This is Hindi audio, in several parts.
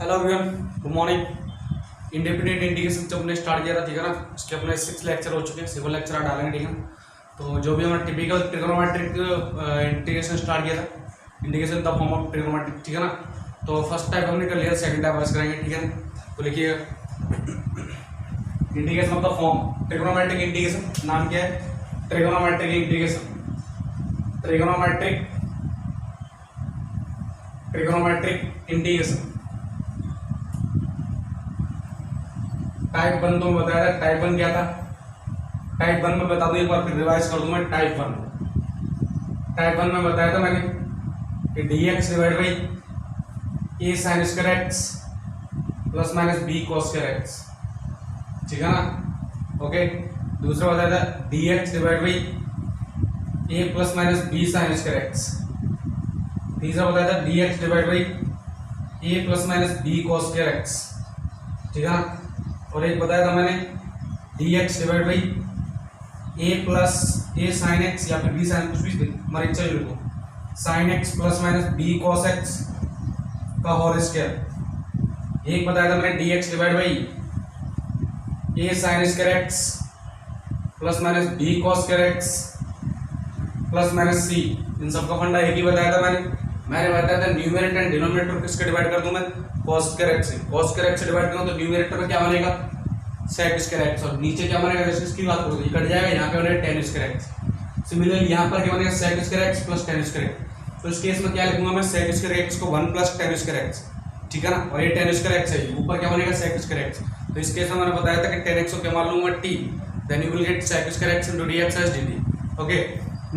Hello everyone, good morning. Independent integration जब हमने स्टार्ट किया था, ठीक है ना, इसके अपने 6 लेक्चर हो चुके हैं, 7 लेक्चर डालेंगे, ठीक है। तो जो भी हमारा टिपिकल ट्रिग्नोमेट्रिक इंटीग्रेशन स्टार्ट किया था, integration the form of trigonometric, ठीक है ना। तो फर्स्ट टाइप हमने कर लिया, सेकंड टाइप आज करेंगे, ठीक है। तो लिखिए integration of the form trigonometric integration. नाम क्या है? Trigonometric integration, trigonometric integration. Type 1 तो मैं बताया था, टाइप 1 क्या था? टाइप 1 में बता दूं, एक बार फिर रिवाइज कर दूं मैं। टाइप 1 में बताया था मैंने कि dx divide by a sin square x plus minus b cos square x, ठीक है ना। ओके, दूसरा बताया था dx divide by a plus minus b sin square x। तीसरा बताया था dx divide by a plus minus b cos square x, ठीक है ना। और एक बताया था मैंने dx divide by a plus a sin x या फिर b sin, कुछ भी हमारी इच्छा ही लिखो, sin x plus minus b cos x का होल स्क्वायर। एक बताया था मैंने dx divide by a sin square x plus minus b cos square x plus minus c। इन सबका फंडा एक ही बताया था मैंने बताया था न्यूमरेटर एंड डिनोमिनेटर किसके डिवाइड कर दूं मैं? cos स्क्वायर x से। cos स्क्वायर x से डिवाइड करूं तो न्यूमरेटर में क्या बनेगा? sec स्क्वायर x, और नीचे क्या बनेगा? जैसे इसकी बात करूं तो ये कट जाएगा, यहाँ पे बनेगा tan स्क्वायर x। सिमिलरली यहाँ पर क्या बनेगा? sec square x plus tan square x। तो इस केस में क्या लिखूंगा मैं? sec स्क्वायर x को 1 प्लस tan स्क्वायर x, ठीक है ना। और ये tan स्क्वायर x है, ऊपर क्या बनेगा? sec square x। तो इस केस में मैंने बताया था कि tan x को क्या मान लूंगा? t, then you will get sec square x into dx as dt। Okay,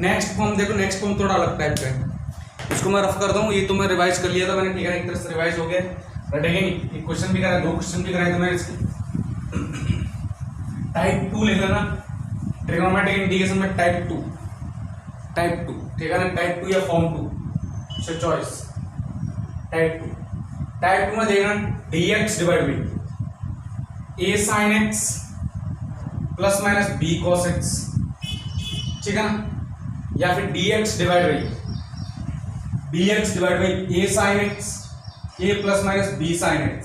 next form देखो, नेक्स्ट फॉर्म थोड़ा अलग टाइप का है, इसको मैं रफ कर दूं। ये तो मैं रिवाइज कर लिया था मैंने, ठीक है, एक तरह से रिवाइज हो गया। रटेंगे नहीं, एक क्वेश्चन भी करा, 2 क्वेश्चन भी कराए थे मैंने इसके। टाइप 2 ले लेना, ट्रिग्नोमेट्रिक इंटीग्रेशन में टाइप 2, ठीक है ना। टाइप 2 या फॉर्म 2 से चॉइस। टाइप 2 में देखना dx divide by a sin x plus minus b cos x, ठीक है ना। या फिर dx divide by a sin x a plus minus b sin x,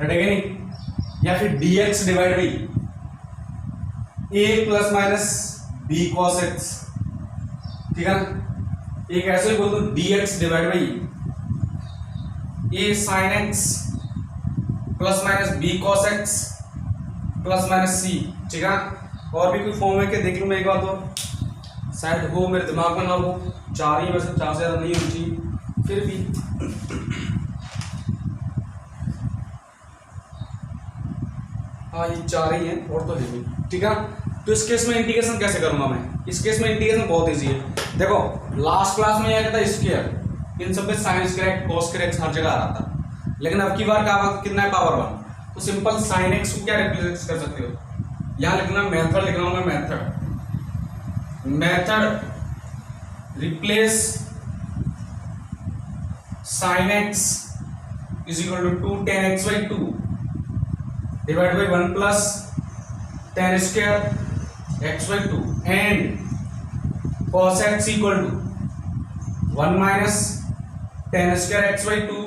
रटेगा नहीं। या फिर dx divide by a plus minus b cos x, ठीक है ना। एक ऐसे ही बोल दो dx divide by a sin x plus minus b cos x plus minus c, ठीक है ना। और भी कोई फॉर्म है क्या? देख लूं मैं एक बार, तो शायद हो, मेरे दिमाग में ना हो। 4 ही, वैसे 4 से ज्यादा नहीं होनी चाहिए, फिर भी हाँ ये 4 ही है, और तो नहीं, ठीक है। तो इस केस में इंटीग्रेशन कैसे करूंगा मैं? इस केस में इंटीग्रेशन बहुत इजी है। देखो लास्ट क्लास में यह था स्क्वायर, इन सब पे sin square cos square x हर जगह आ रहा था, लेकिन अब की बार क्या कितना है? पावर 1। तो सिंपल sin x को क्या रिप्लेस कर सकते हो? यहां लिखना मेथड, लिख रहा हूं मैं method replace sin x is equal to 2 tan x by 2 divide by 1 plus tan square x by 2 and cos x equal to 1 minus tan square x by 2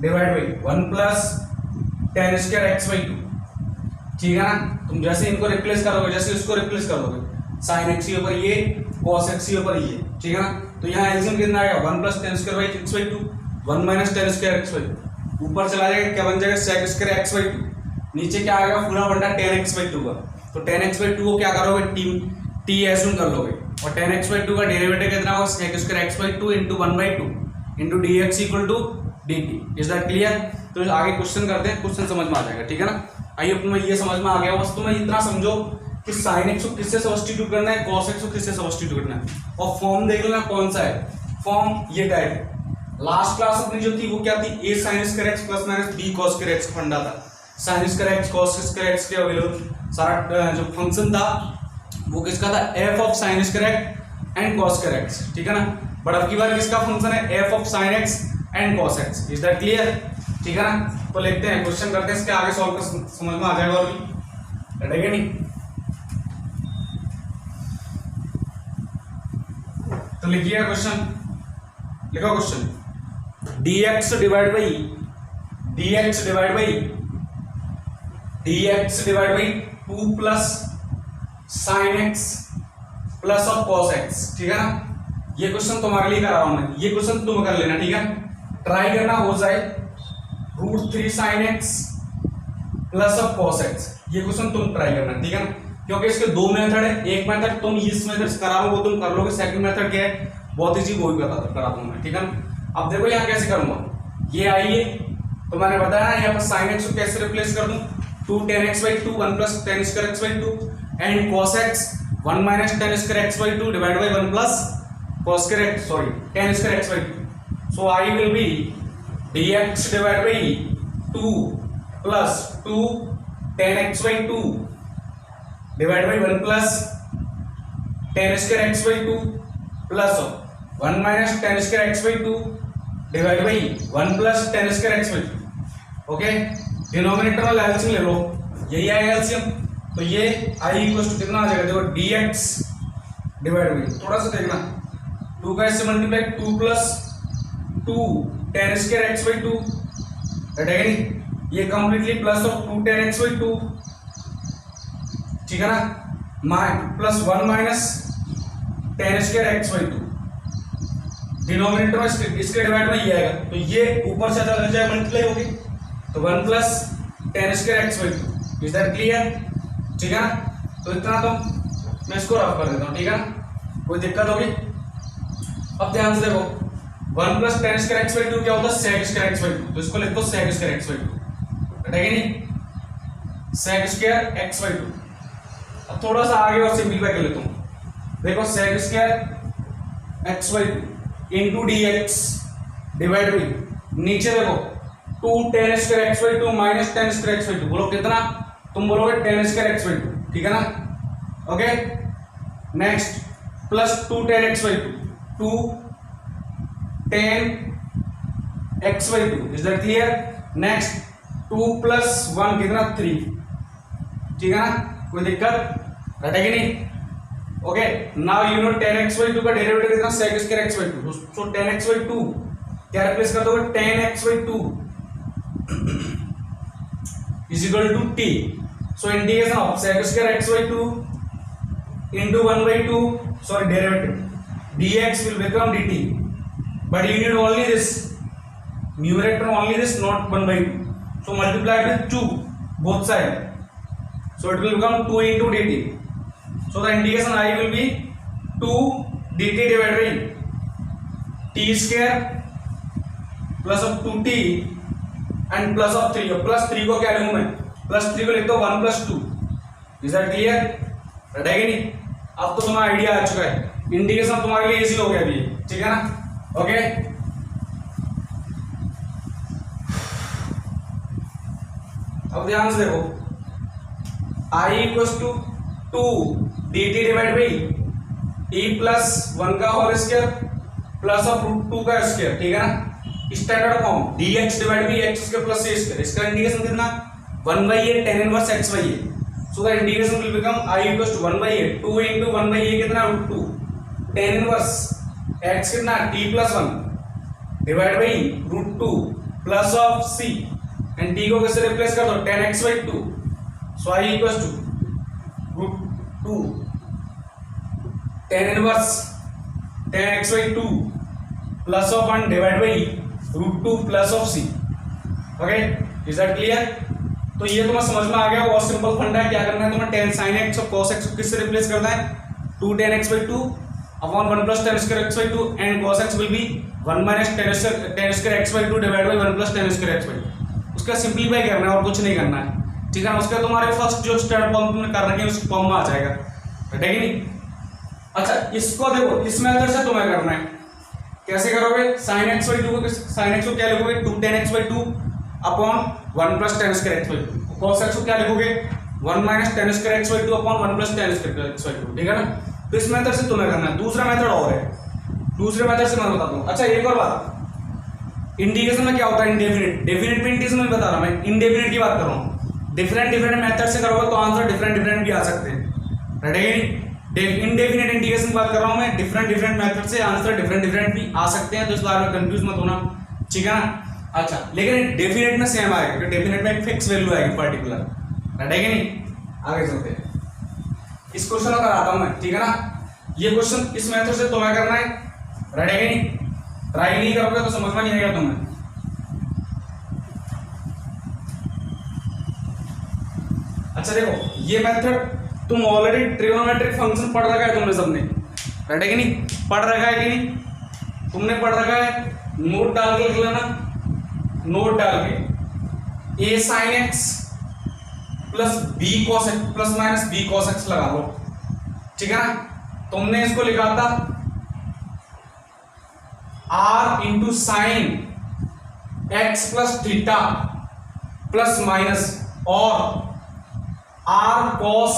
divide by 1 plus tan square x by 2, ठीक है ना। तुम जैसे इनको रिप्लेस करोगे, जैसे इसको रिप्लेस करोगे, sin x के ऊपर ये, cos x के ऊपर ये, ठीक है ना। तो यहाँ एलसीएम कितना आएगा? 1 plus tan square by x by 2, 1 minus tan square x by 2, ऊपर चला जाएगा, क्या बन जाएगा? sec स्क्वायर x बाई 2, नीचे क्या आएगा? पूरा बंटा tan x बाई 2 का। तो tan x बाई 2 को क्या करोगे? t एज्यूम कर लोगे, और tan x बाई 2 का डेरिवेटिव कितना होगा? sec square x by 2 into 1 by 2 into dx equal to dt। Is that clear? तो आगे क्वेश्चन करते हैं, क्वेश्चन समझ में आ जाएगा, ठीक है ना। आइए तुम्हें ये समझ में आ गया, बस तुम्हें इतना समझो कि sin x को किससे सब्स्टिट्यूट करना है, cos x को किससे सब्स्टिट्यूट करना है, और फॉर्म देख लेना कौन सा है। फॉर्म ये टाइप, लास्ट क्लास अपनी जो थी वो क्या थी? a sin square x plus minus b cos square x फंडा था। sin square x cos square x के अवेलेबल सारा जो फंक्शन था वो किसका था? f of sin square x and cos square x, ठीक है ना। बट अब की बार किसका फंक्शन है? f of sin x and cos x। Is that clear? ठीक है ना। तो लिखते हैं, क्वेश्चन करते हैं, इसके आगे सॉल्व कर, समझ में आ जाएगा। और भी रटेगा नहीं। तो लिखिए क्वेश्चन, लिखो question, dx divide by dx divide by 2 plus sign X plus of cos x, ठीक है ना। ये क्वेश्चन तुम्हारे लिए कर रहा हूं मैं, ये क्वेश्चन तुम कर लेना, ठीक है। ट्राई करना हो जाए √3 sign X plus of cos x, ये क्वेश्चन तुम ट्राई करना, ठीक है ना। क्योंकि इसके दो मेथड है, एक मेथड तुम इस मेथड से करा वो तुम कर लोगे, सेकंड मेथड क्या है बहुत इजी, वो भी करा दूंगा, ठीक है ना। अब देखो यहाँ कैसे करूंगा, ये आई है तो मैंने बताया ना यहाँ पर साइन एक्स को कैसे रिप्लेस कर दूं, 2 tan x by 2 1 plus tan square x by 2 and cos x 1 minus tan square x by 2 divided by 1 plus cos square x, sorry, tan square x by 2. So I will be dx divided by 2 plus 2 tan x by 2 divided by 1 plus tan square x by 2 plus 1 minus tan square x by 2 divided by 1 plus tan square x by 2. Okay, denominator वाला एलसीएम ले लो, यही आएगा एलसीएम, तो ये i इक्वल टू कितना आ जाएगा, देखो dx डिवाइड बाई, थोड़ा सा देखना 2 का इससे multiply 2 plus 2 tan square x by 2, हटेगा नहीं, ये completely plus of 2 tan x by 2, ठीक है ना, plus 1 minus tan square x by 2, denominator में इसके डिवाइड में ये आएगा, तो ये ऊपर से चला जाए मल्टीप्लाई होगी, तो 1 plus tan square x by 2, is that clear, ठीक है ना। तो इतना तो मैं इसको रफ कर देता हूँ, ठीक है ना, कोई दिक्कत होगी। अब ध्यान से देखो 1 plus tan square x by 2 क्या होता है, sec स्क्वायर x by 2, तो इसको लिख दो sec स्क्वायर x by 2, हटेगा नहीं, sec स्क्वायर x by 2। अब थोड़ा सा आगे और सिंपलीफाई कर लेता हूँ, देखो sec square x by 2 into dx divide by, नीचे देखो 2 tan square x by 2 minus tan square x by 2, बोलो कितना, तुम बोलोगे tan स्क्वायर x by 2, ठीक है ना। Okay, next plus 2 tan x by 2 tan x by 2, is that clear. Next 2 plus 1 कितना 3, ठीक है ना, कोई दिक्कत रटेगी नहीं। Okay, now you know tan x by 2 का डेरिवेटिव कितना, sec square x by 2, so tan x by 2 क्या रिप्लेस कर दोगे, tan x by 2 is equal to t, so integration of sec square x by 2 into 1 by 2, sorry, derivative dx will become dt, but you need only this numerator, only this, not 1 by 2, so multiply with 2 both side, so it will become 2 into dt. So the integration I will be 2 dt divided by t square plus of 2t and plus of 3, plus 3 को क्या लिखूं मैं, प्लस 3 को लिख दो 1 plus 2, इज दैट क्लियर, रटेगी नहीं। अब तो तुम्हारा आइडिया आ चुका है, इंटीग्रेशन तुम्हारे लिए इजी हो गया अभी, ठीक है ना। ओके, अब ध्यान से देखो i equal to 2 dt divide by e plus 1 का होल स्क्वायर प्लस ऑफ √2 का स्क्वायर, ठीक है ना। Standard form dx divide by x square plus a square, इसका इंटीग्रेशन कितना 1/a tan inverse x by a, so the integration will become i equals to 1/a 2 into 1/a कितना √2 tan इनवर्स x कितना t plus 1 divide by √2 plus of c and t को कैसे रिप्लेस कर दो tan x by 2, so i equals to √2 tan inverse tan x by 2 plus of 1 divide by √2 plus of c। Okay, is that clear. तो ये तुम्हें समझ में आ गया, बहुत सिंपल फंडा है। क्या करना है तुम्हें, tan sin x और cos x को किससे रिप्लेस करना है, 2 tan x by 2 upon 1 plus tan square x by 2 and cos x will be 1 minus tan square x by 2 divide by 1 plus tan square x by 2। उसका सिंपलीफाई करना है और कुछ नहीं करना है, ठीक है ना। उसका तुम्हारे फर्स्ट जो स्टैंडर्ड फॉर्म तुमने कर रखी है उस फॉर्म में आ जाएगा, ठीक है नहीं। अच्छा, इसको देखो, इस मेथड से तुम्हें करना है, कैसे करोगे, sin x by 2 को sin x को क्या लिखोगे 2 tan x by 2 upon 1 plus tan square x by 2, cos x को क्या लिखोगे 1 minus tan square x by 2 upon 1 plus tan square x by 2, ठीक है ना। तो इस मेथड से तुम्हें करना है। दूसरा मेथड और है, दूसरे मेथड से मैं बताता हूँ। अच्छा, एक और बात, इंटीग्रेशन में क्या होता है, इंडेफिनिट, डेफिनिट में इंटीग्रेशन में बता रहा हूँ मैं, इनडेफिनिट की बात कर रहा हूँ। डिफरेंट मेथड से करोगे तो आंसर डिफरेंट भी आ सकते हैं, राइट। इनडेफिनिट इंटीग्रेशन की बात कर रहा हूं मैं, डिफरेंट मेथड से आंसर डिफरेंट भी आ सकते हैं, तो इस बारे में कंफ्यूज मत होना, ठीक है ना। अच्छा, लेकिन डेफिनेट में सेम आएगा क्योंकि डेफिनेट में एक फिक्स वैल्यू आएगी पर्टिकुलर, राइट है कि नहीं। आगे चलते हैं, इस क्वेश्चन को कराता हूं मैं, ठीक है ना। ये क्वेश्चन इस मेथड से तुम्हें करना है, राइट है कि नहीं। ट्राई नहीं करोगे तो समझ में नहीं आएगा तुम्हें। अच्छा देखो, ये मेथड तुम ऑलरेडी ट्रिग्नोमेट्रिक फंक्शन पढ़ रखा है तुमने सबने, राइट है कि नहीं, पढ़ रखा है कि नहीं, तुमने पढ़ रखा है। नोट डाल के लिख लेना, नोट डाल के a sin x plus b cos x plus minus b cos x लगा लो, ठीक है ना। तुमने इसको लिखा था r into sine x plus theta plus minus और r cos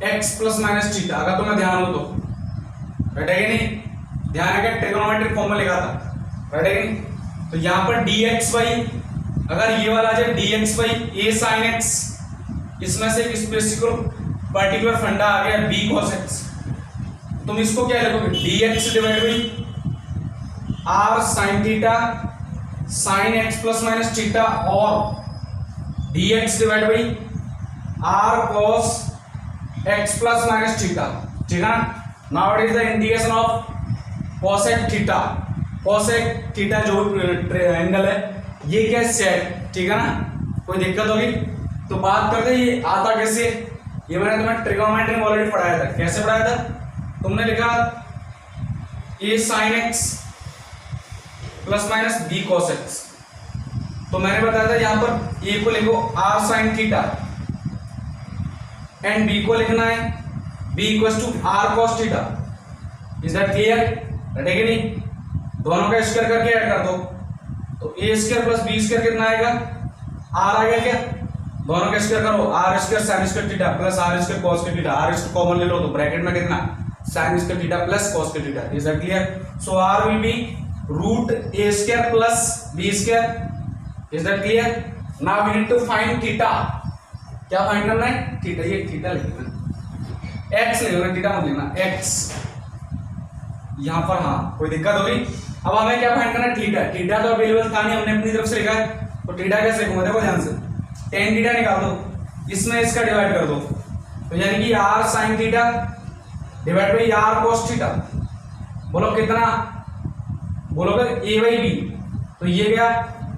x plus minus theta, अगर तुम्हें ध्यान हो तो, राइट है कि नहीं। ध्यान है कि ट्रिग्नोमेट्रिक फॉर्म में लिखा था, राइट है कि नहीं। तो यहां पर dxy, अगर ये वाला जो dxy a sin x, इसमें से एक स्पेसिफिक पर्टिकुलर फंडा आ गया b cos x, तुम इसको क्या लिखोगे, dx divide by r sin theta sin x plus minus theta और dx divide by r cos x plus minus theta, ठीक है ना। Now it is the integration of cosec theta, cosec theta जो एंगल है ये क्या सेट, ठीक है ना। कोई दिक्कत होगी तो बात करते हैं, ये आता कैसे, ये मैंने तुम्हें ट्रिग्नोमेट्री में ऑलरेडी पढ़ाया था। कैसे पढ़ाया था, तुमने लिखा a sin x plus minus b cos x, तो मैंने बताया था यहां पर a को लिखो r sin theta and b को लिखना है b equals to r cos theta. Is that clear, right है कि नहीं। दोनों का स्क्वायर करके ऐड कर दो, तो a square plus b square कितना आएगा, r आ गया क्या, दोनों का स्क्वायर करो, r square sin square theta plus r square cos square theta, r square common ले लो तो ब्रैकेट में कितना sin square theta plus cos square theta. Is that clear. So r will be root a square plus b square. Is that clear. Now we need to find theta, क्या फाइंड करना है, थीटा, ये थीटा लिखना, x नहीं होना, थीटा मत लिखना, x यहां पर, हाँ कोई दिक्कत होगी। अब हमें क्या फाइंड करना है, थीटा। थीटा तो अवेलेबल था नहीं, हमने अपनी तरफ से लिखा है, तो थीटा कैसे लिखूंगा, देखो ध्यान से, tan थीटा निकाल दो, इसमें इसका डिवाइड कर दो, तो यानी कि r sin theta divide by r cos theta, बोलो कितना, बोलोगे a बाई b, तो ये गया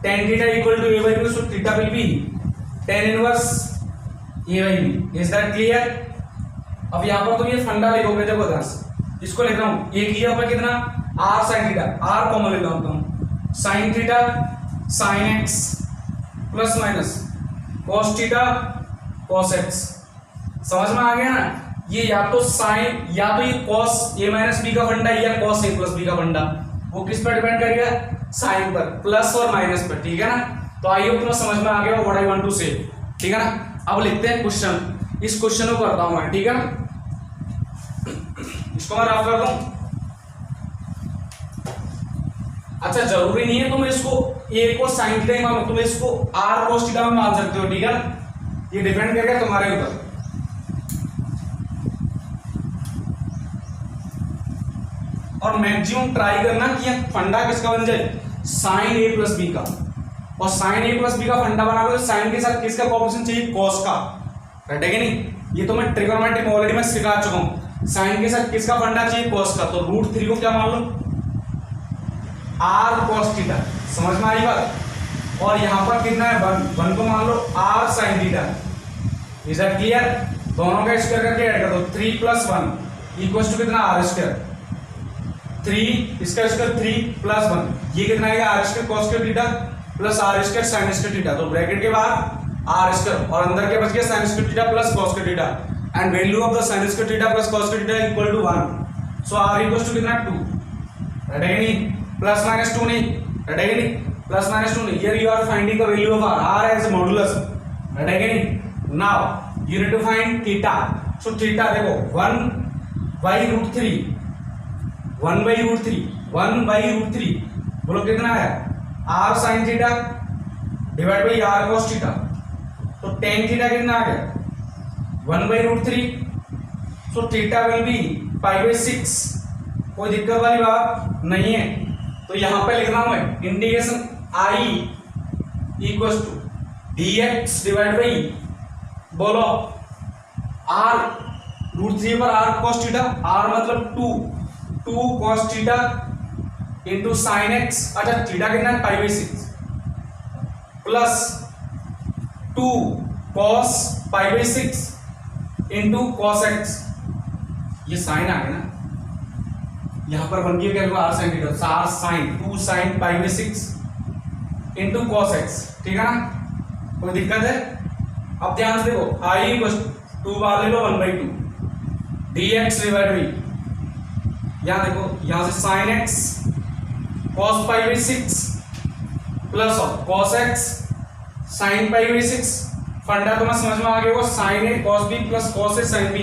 tan theta equal to a by b, so theta will be tan inverse a by b। Is that clear. अब यहां पर तुम ये फंडा लिखोगे, देखो ध्यान से, इसको लिख रहा हूं, एक किया पर कितना r sin theta, r common लेता हूं, sin theta sin x plus minus cos theta cos x। समझ में आ गया ना। ये या तो sin, या तो ये cos a माइनस b का फंडा या cos a प्लस b का फंडा, वो किस पर डिपेंड करेगा, sin पर, प्लस और माइनस पर, ठीक है ना। तो आई होप तुम्हें समझ में आ गया व्हाट आई वांट टू से, ठीक है ना। अब लिखते हैं क्वेश्चन, इस क्वेश्चन को करता हूं मैं, ठीक है ना। इसको मैं रफ कर दूं। अच्छा, जरूरी नहीं है तुम इसको a को sin थीटा ही मानो, तुम इसको r cos थीटा में मान सकते हो, ठीक है ना। ये डिपेंड करेगा तुम्हारे ऊपर। और मैक्सिमम ट्राई करना कि फंडा किसका बन जाए, sin a प्लस b का, और sin a प्लस b का फंडा बनाओगे तो sin के साथ किसका कोएफिशिएंट चाहिए, cos का, राइट है कि नहीं। ये तो मैं ट्रिग्नोमेट्री में ऑलरेडी मैं सिखा चुका हूं, sin के साथ किसका फंडा चाहिए, cos का, तो √3 को क्या मान लो, r cos थीटा। समझ में आई बात। और यहां पर कितना है, 1 को मान लो r sin theta. Is that clear. दोनों का स्क्वायर करके ऐड कर दो, 3 प्लस 1 इक्वल्स टू कितना, r स्क्वायर, 3 इसका स्क्वायर 3 प्लस 1, ये कितना आएगा, r square cos square theta plus r square sin square theta, तो ब्रैकेट के बाहर r स्क्वायर और अंदर के बच गया sin square theta plus cos square theta, and value of the sin square theta plus cos square theta equal to 1। So r equals to कितना, 2, राइट है कि नहीं, प्लस माइनस 2 नहीं, राइट है कि नहीं, प्लस माइनस 2 नहीं। Here you are finding the value of r as a modulus, right है कि नहीं। Now you need to find theta. So theta देखो 1/√3, 1/√3, 1/√3, बोलो कितना है, r sin theta divide by r cos theta, तो tan थीटा कितना आ गया, 1/√3। So theta will be π/6। कोई दिक्कत वाली बात नहीं है। तो यहां पे लिख रहा हूं मैं integration I equal to dx divide by, बोलो r √3 पर r cos थीटा, r मतलब 2 cos theta into sine x, अच्छा थीटा कितना है π/6 plus 2 cos π/6 into cos x, ये साइन आ गया ना, यहां पर बन गया क्या होगा r sin theta, r sin 2 sin π/6 into cos x, ठीक है ना, कोई दिक्कत है? अब ध्यान से देखो आई इक्वल 2 बार ले लो 1/2 dx डिवाइड बाई, यहां देखो यहां से sin x cos π/6 प्लस और cos x sin π/6, फंडा तो मैं समझ में आ गया होगा, sin a cos b plus cos a sin b,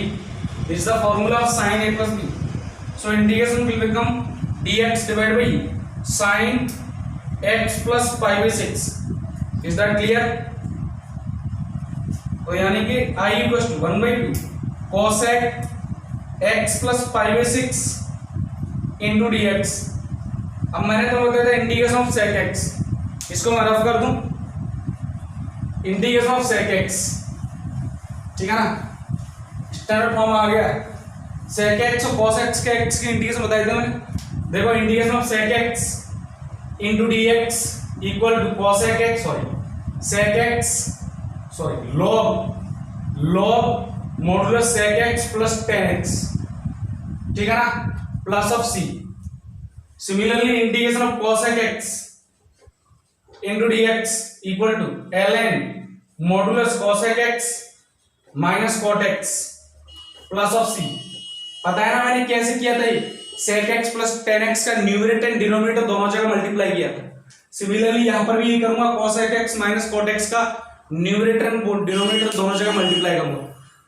this is the formula of sin a plus b, so integration will become dx divide by sin x plus π/6, is that clear? तो यानी कि i equal to 1/2 cos x plus π/6 into dx। अब मैंने तो बताया था इंटीग्रेशन ऑफ sec x, इसको मैं रफ कर दूं, इंटीग्रेशन ऑफ sec x, ठीक है ना, स्टैंडर्ड फॉर्म आ गया, sec x और cos x के x की इंटीग्रेशन बताई थी मैंने, देखो integration of sec x into dx equal to cos x, sec x log modulus sec x plus tan x, ठीक है ना, plus of c, similarly integration of cos x into dx equal to ln modulus cos x minus cot x plus of c। पता है ना मैंने कैसे किया था, sec x plus tan x का न्यूमरेटर एंड डिनोमिनेटर दोनों जगह मल्टीप्लाई किया था, सिमिलरली यहां पर भी ये करूंगा, cos x minus cot x का न्यूमरेटर एंड डिनोमिनेटर दोनों जगह मल्टीप्लाई करूंगा,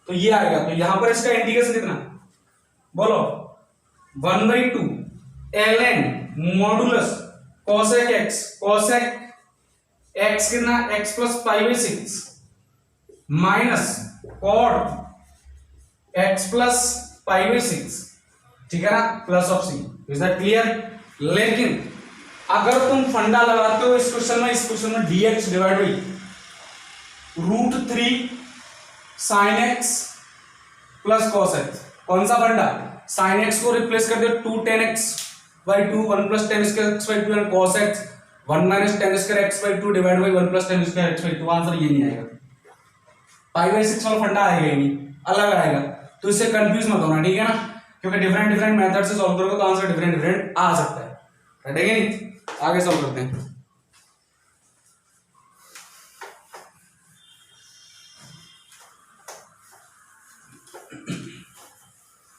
तो ये आएगा, तो यहां पर इसका इंटीग्रेशन कितना, बोलो 1/2 ln मॉडुलस cos x कितना x plus π/6 minus cot x plus π/6, ठीक है ना, plus of c, is that clear? लेकिन अगर तुम फंडा लगाते हो इस क्वेश्चन में dx divide by √3 sin x plus cos x, कौन सा फंडा, sin x को रिप्लेस कर दो 2 tan x by 2 1 plus tan square x by 2 and cos x 1 minus tan square x by 2 divide by 1 plus tan square x by 2, answer ये नहीं आएगा, π/6 वाला फंडा आएगा ही नहीं, अलग आएगा, तो इससे कंफ्यूज मत होना, ठीक है ना, क्योंकि डिफरेंट मेथड से सॉल्व करोगे तो आंसर डिफरेंट आ सकता है, ठीक है नहीं? आगे सॉल्व करते हैं।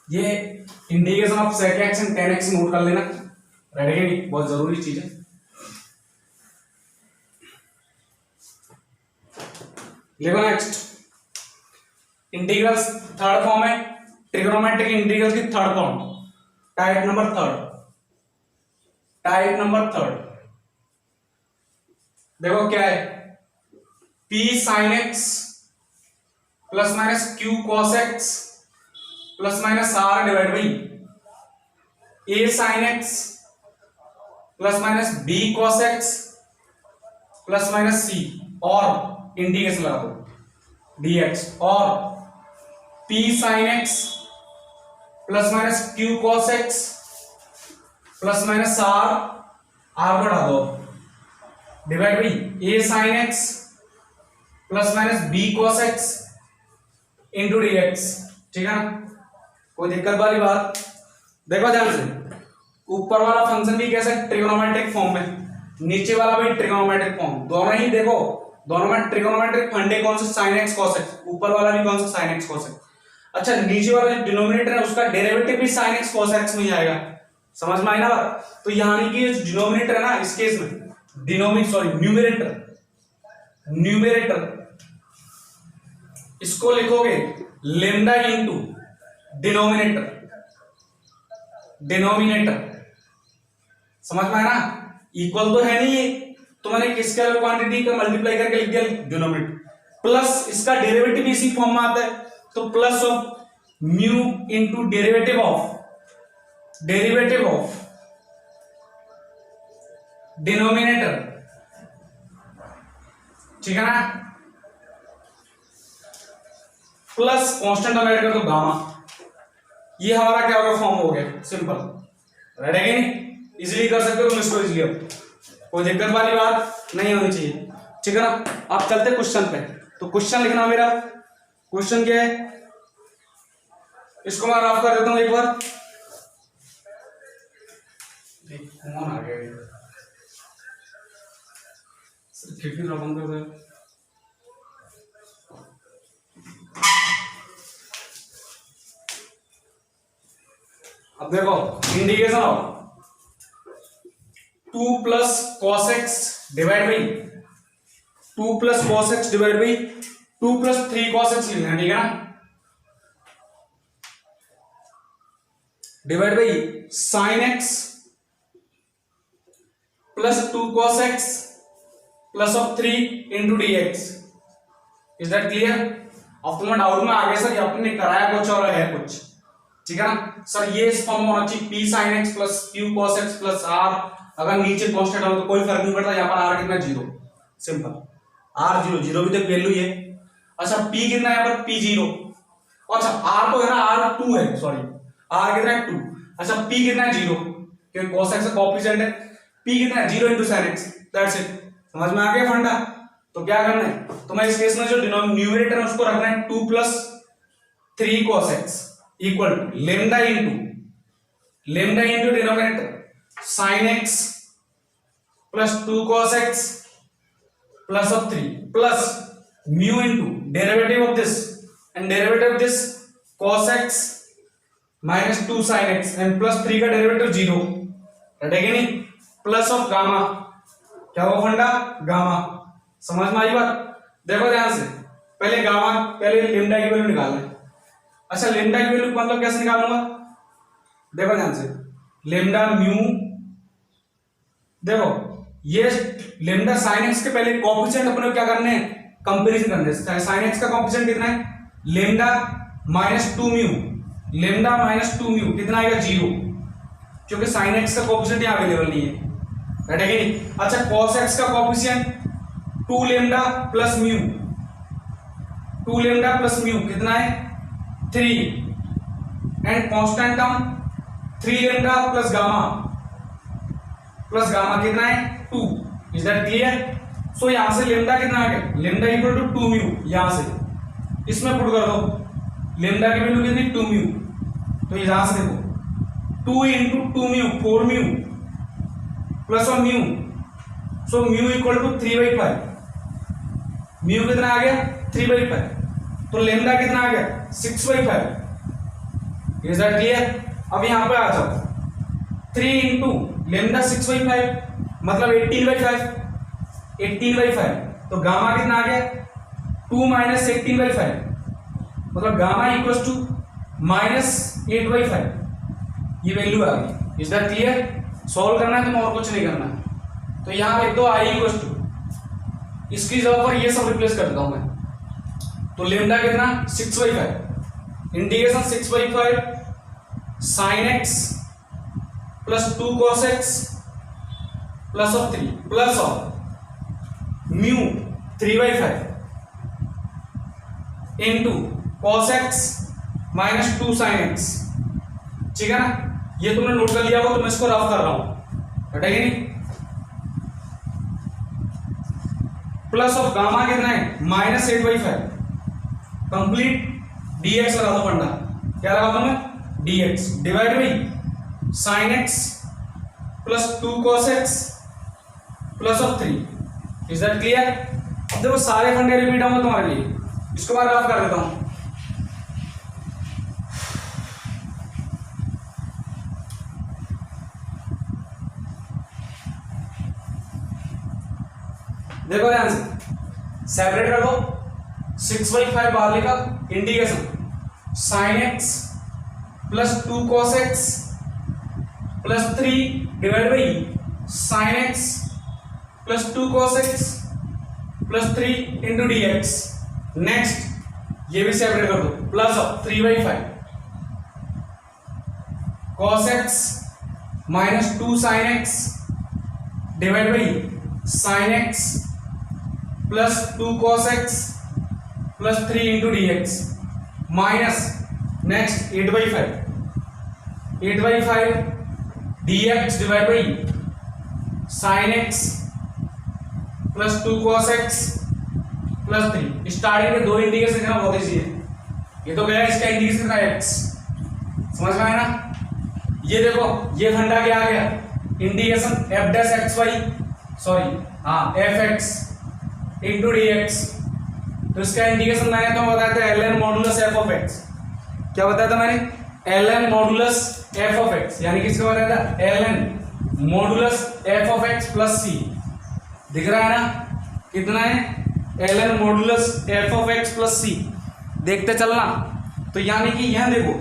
ये integration of sec x and tan x note कर लेना, रेडी है नहीं, बहुत जरूरी चीज है। लिखो नेक्स्ट, इंटीग्रल्स थर्ड फॉर्म है, ट्रिग्नोमेट्रिक इंटीग्रल्स की third form, type number third, देखो क्या है, p sin x plus minus q cos x plus minus r divide by a sin x plus minus b cos x plus minus c, और इंटीग्रेशन लगा दो dx, और p sin x plus minus q cos x plus minus r बढ़ा दो divide by a sin x plus minus b cos x into dx, ठीक है ना, कोई दिक्कत वाली बात? देखो ध्यान से, ऊपर वाला फंक्शन भी कैसे ट्रिग्नोमेट्रिक फॉर्म में, नीचे वाला भी ट्रिग्नोमेट्रिक फॉर्म, दोनों ही देखो, दोनों में ट्रिग्नोमेट्रिक फंडे कौन से, sin x cos x, ऊपर वाला भी कौन सा sin x cos x, अच्छा नीचे वाला जो डिनोमिनेटर है उसका डेरिवेटिव भी sin x cos x में ही आएगा, समझ में आई ना बात? तो यानी कि डिनोमिनेटर है ना, इस केस में न्यूमरेटर इसको लिखोगे लेमडा इंटू डिनोमिनेटर, समझ में आया ना, इक्वल तो है नहीं ये, तो मैंने किसके क्वांटिटी का मल्टीप्लाई करके लिख दिया डिनोमिनेटर, प्लस इसका डेरिवेटिव इसी फॉर्म में आता है, तो plus of mu into derivative of denominator ठीक है ना, प्लस कांस्टेंट टर्म ऐड कर दो गामा, ये हमारा क्या होगा, फॉर्म हो गया सिंपल, राइट है कि नहीं, इजीली कर सकते हो तुम इसको इजीली, अब कोई दिक्कत वाली बात नहीं होनी चाहिए, ठीक है ना। अब चलते क्वेश्चन पे, तो क्वेश्चन लिखना मेरा, क्वेश्चन क्या है, इसको मैं रफ कर देता हूं एक बार, कौन आ गया खिड़की बंद कर दे। अब देखो indication of 2 plus cos x divide by 2 plus cos x divide by 2 plus 3 cos x लिखना, ठीक है ना, divide by sine X plus 2 cos x plus of 3 into d x, is that clear. अब तुम्हें डाउट में आ गया सर आपने कराया कुछ और है कुछ, ठीक है ना सर, ये इस फॉर्म में होना चाहिए p sin x plus q cos x plus r, अगर नीचे कांस्टेंट हो तो कोई फर्क नहीं पड़ता, यहाँ पर r कितना 0, सिंपल r 0, 0 भी तो वैल्यू है। अच्छा p कितना है यहाँ पर, p 0, अच्छा r तो है ना, r 2 है, सॉरी r कितना है 2, अच्छा p कितना है 0 क्योंकि cos x का कोएफिशिएंट है, p कितना है 0 into sin x, that's it, समझ में आ गया फंडा। तो क्या करना है, तो मैं इस केस में जो न्यूमरेटर है उसको रखना है 2 plus 3 cos x equal to lambda into denominator sine X plus 2 cos x plus of 3 plus mu into derivative of this and derivative of this cos x minus 2 sin x एंड प्लस 3 का डेरिवेटिव 0, रटेगा नहीं, प्लस ऑफ गामा, क्या हुआ फंडा, गामा, समझ में आई बात। देखो ध्यान से, पहले गामा, पहले लेमडा की वैल्यू निकालना है। अच्छा लेमडा की वैल्यू मतलब कैसे निकालूंगा, देखो ध्यान से, लेमडा म्यू, देखो ये लेमडा साइन एक्स के पहले कोएफिशिएंट अपने क्या करने हैं, कंपैरिजन करने हैं। साइन एक्स का कोएफिशिएंट कितना है, lambda minus 2 mu, lambda minus 2 mu कितना आएगा 0, क्योंकि साइन एक्स का कोएफिशिएंट यहाँ अवेलेबल नहीं है, राइट है कि नहीं। अच्छा कॉस एक्स का coefficient 2 lambda plus mu, 2 lambda plus mu कितना है 3 and constant term 3 lambda plus gamma कितना है 2, इज दैट क्लियर। सो यहां से लेमडा कितना आ गया, लेमडा इक्वल टू 2 म्यू, यहां से इसमें पुट कर दो, लेमडा की वैल्यू कितनी 2 म्यू, तो यहां से देखो 2 into 2 mu 4 mu plus of mu, so mu equal to 3/5, mu कितना आ गया 3/5, तो लेमडा कितना आ गया 6/5, इज दैट क्लियर। अब यहां पे आ जाओ 3 इंटू लेमडा 6/5 मतलब 18/5, 18/5, तो गामा कितना आ गया 2 माइनस 18/5, मतलब गामा इक्वल्स टू माइनस 8/5, ये वैल्यू आ गई, इज दैट क्लियर। सॉल्व करना है तो और कुछ नहीं करना, तो यहां लिख दो i इक्वल्स टू, इसकी जगह पर ये सब रिप्लेस कर देता हूं मैं, तो लेमडा कितना 6/5 integration 6/5 sign X plus 2 cos x plus of 3 plus of mu 3/5 into cos x minus 2 sin x, ठीक है ना, ये तुमने नोट कर लिया हो तो मैं इसको रफ कर रहा हूं, हटेगा नहीं, प्लस ऑफ गामा कितना है माइनस 8/5, कंप्लीट dx लगा दो फंडा, क्या लगा दो मैं dx divide by sin x plus 2 cos x plus of 3, is that clear. अब देखो सारे फंडे रिपीट होंगे तुम्हारे लिए, इसको मैं रफ कर देता हूं, देखो ध्यान से सेपरेट कर दो, 6/5 बाहर लिखा, integration sign X plus 2 cos x plus 3 divide by sine X plus 2 cos x plus 3 into d x. Next ये भी सेपरेट कर दो, plus of 3/5 cos x minus 2 sin x divide by sin x plus 2 cos x plus 3 into d x minus next 8/5 D x divide by sine X plus 2 cos x plus 3। Starting में दो इंटीग्रेशन करना बहुत ईजी है, ये तो गया इसका इंटीग्रेशन का x, समझ में आया ना। ये देखो ये फंडा क्या आ गया, integration f dash x y sorry हाँ f x into d x. तो इसका इंटीग्रेशन मैंने तो बताया था ln modulus f of x। क्या बताया था मैंने, ln modulus f of x, यानी किसका बताया था ln modulus f of x plus c। दिख रहा है ना कितना है, ln modulus f of x plus c। देखते चलना, तो यानी कि यहां देखो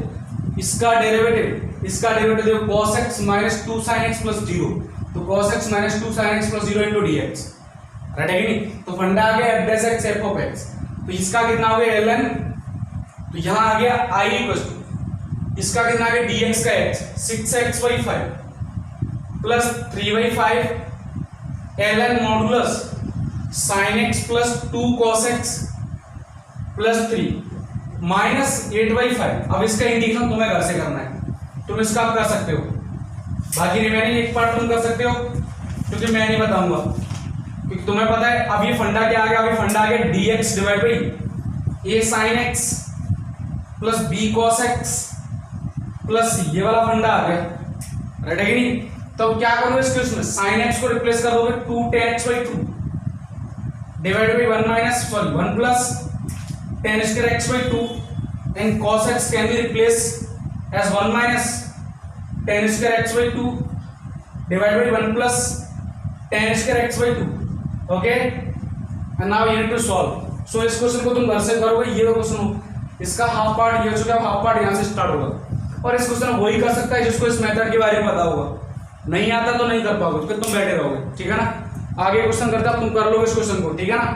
इसका डेरिवेटिव देखो cos x minus 2 sin x plus 0, तो cos x minus 2 sin x plus 0 into d x, right है कि नहीं। तो फंडा आ गया f dash x f of x, तो इसका कितना हो गया ln, तो यहां आ गया i इक्वल टू इसका कितना आ गया dx का x 6x/5 plus 3/5 ln modulus sin x plus 2 cos x plus 3 minus 8/5। अब इसका इंटीग्रेशन तुम्हें घर से करना है, तुम इसका आप कर सकते हो, बाकी रिमेनिंग एक पार्ट तुम कर सकते हो क्योंकि मैं नहीं बताऊंगा, क्योंकि तुम्हें पता है। अब ये फंडा क्या आ गया, अभी फंडा आ गया dx divide by a sin x plus b cos x plus c, ये वाला फंडा आ गया, राइट है कि नहीं। तो क्या करोगे इसके उसमें sin x को रिप्लेस कर दोगे 2 tan x/2 divide by 1 minus sorry 1 plus tan square x/2 and cos x can be replaced as 1 minus tan square x/2 divided by 1 plus tan square x/2, okay, and now you need to solve। so इस क्वेश्चन को तुम घर से करोगे, ये क्वेश्चन हो इसका हाफ पार्ट ये हो चुका है, हाफ पार्ट यहाँ से स्टार्ट होगा, और इस क्वेश्चन वही कर सकता है जिसको इस मेथड के बारे में पता होगा। नहीं आता तो नहीं कर पाओगे, फिर तुम बैठे रहोगे, ठीक है ना। आगे क्वेश्चन करता तुम कर लोगे इस क्वेश्चन को, ठीक है ना।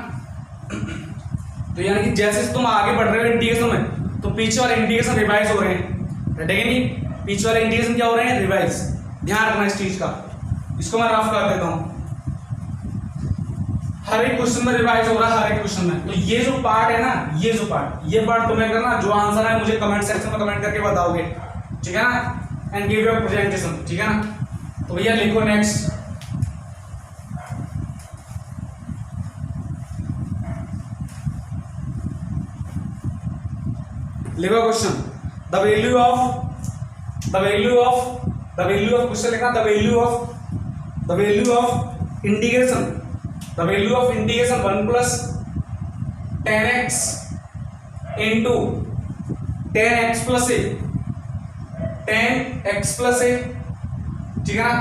तो यानी कि जैसे तुम आगे बढ़ रहे हो इंटीग्रेशन में, तो पीछे वाले इंटीग्रेशन रिवाइज हो रहे हैं, ठीक है नहीं, पीछे वाले इंटीग्रेशन क्या हो रहे हैं, रिवाइज। ध्यान रखना इस चीज का, इसको मैं रफ कर देता हूं। हर एक क्वेश्चन में रिवाइज हो रहा है, हर एक क्वेश्चन में। तो ये जो पार्ट है ना, ये पार्ट तुम्हें करना, जो आंसर है मुझे कमेंट सेक्शन में कमेंट करके बताओगे, ठीक है ना, एंड गिव योर प्रेजेंटेशन, ठीक है ना। तो भैया लिखो नेक्स्ट, लिखो question, the value of question लिखना, the value of integration 1 plus tan x into tan x plus a, ठीक है ना,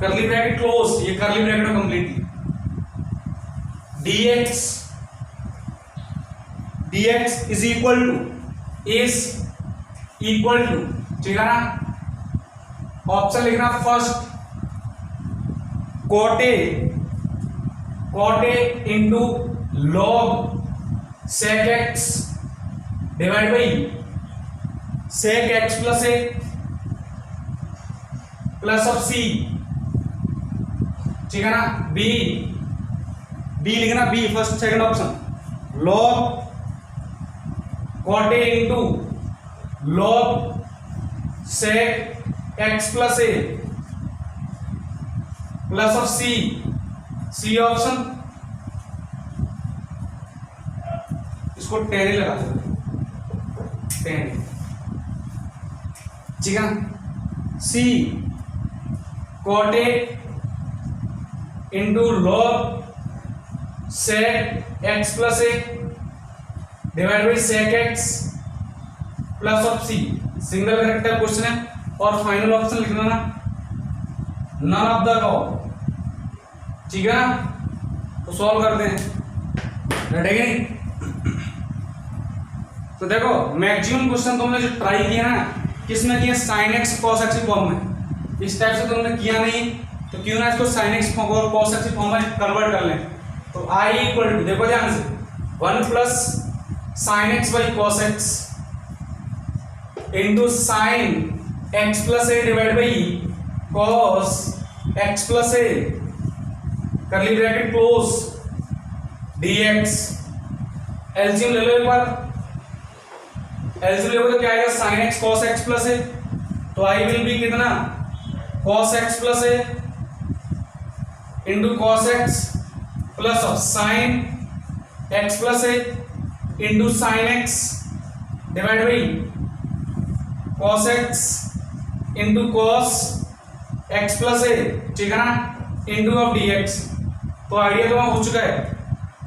करली ब्रैकेट क्लोज, ये करली ब्रैकेट में completely dx is equal to, ठीक है ना। ऑप्शन लिखना first cot a into log sec x divide by sec x plus a plus of c, ठीक है ना। b लिखना, b first second option log cot a into log sec x plus a plus of c option, इसको tan ही लगा दो, tan, ठीक है। c cot a into log sec x plus a divide by sec x plus of c, single character question है। और फाइनल ऑप्शन लिखना ना, नन ऑफ द अबव, ठीक है ना। तो सॉल्व करते हैं, रेडी है नहीं। तो देखो मैक्सिमम क्वेश्चन तुमने जो ट्राई किया ना, किसमें किया, sin x cos x form में। इस टाइप से तुमने किया नहीं, तो क्यों ना इसको sin x और cos x फॉर्म में कन्वर्ट कर लें। तो i इक्वल टू, देखो ध्यान से, 1 plus sin x by cos x into sin x plus a divide by cos x plus a, करली ब्रैकेट क्लोज, dx। एलसीएम ले लो एक बार, एलसीएम ले लो तो क्या आएगा sin x cos x plus है, तो आई विल बी कितना cos x प्लस है into cos x plus of sin x plus है into sin x divide by cos x into cos x plus है, ठीक है ना, इंटू ऑफ dx। तो आइडिया तो हो चुका है।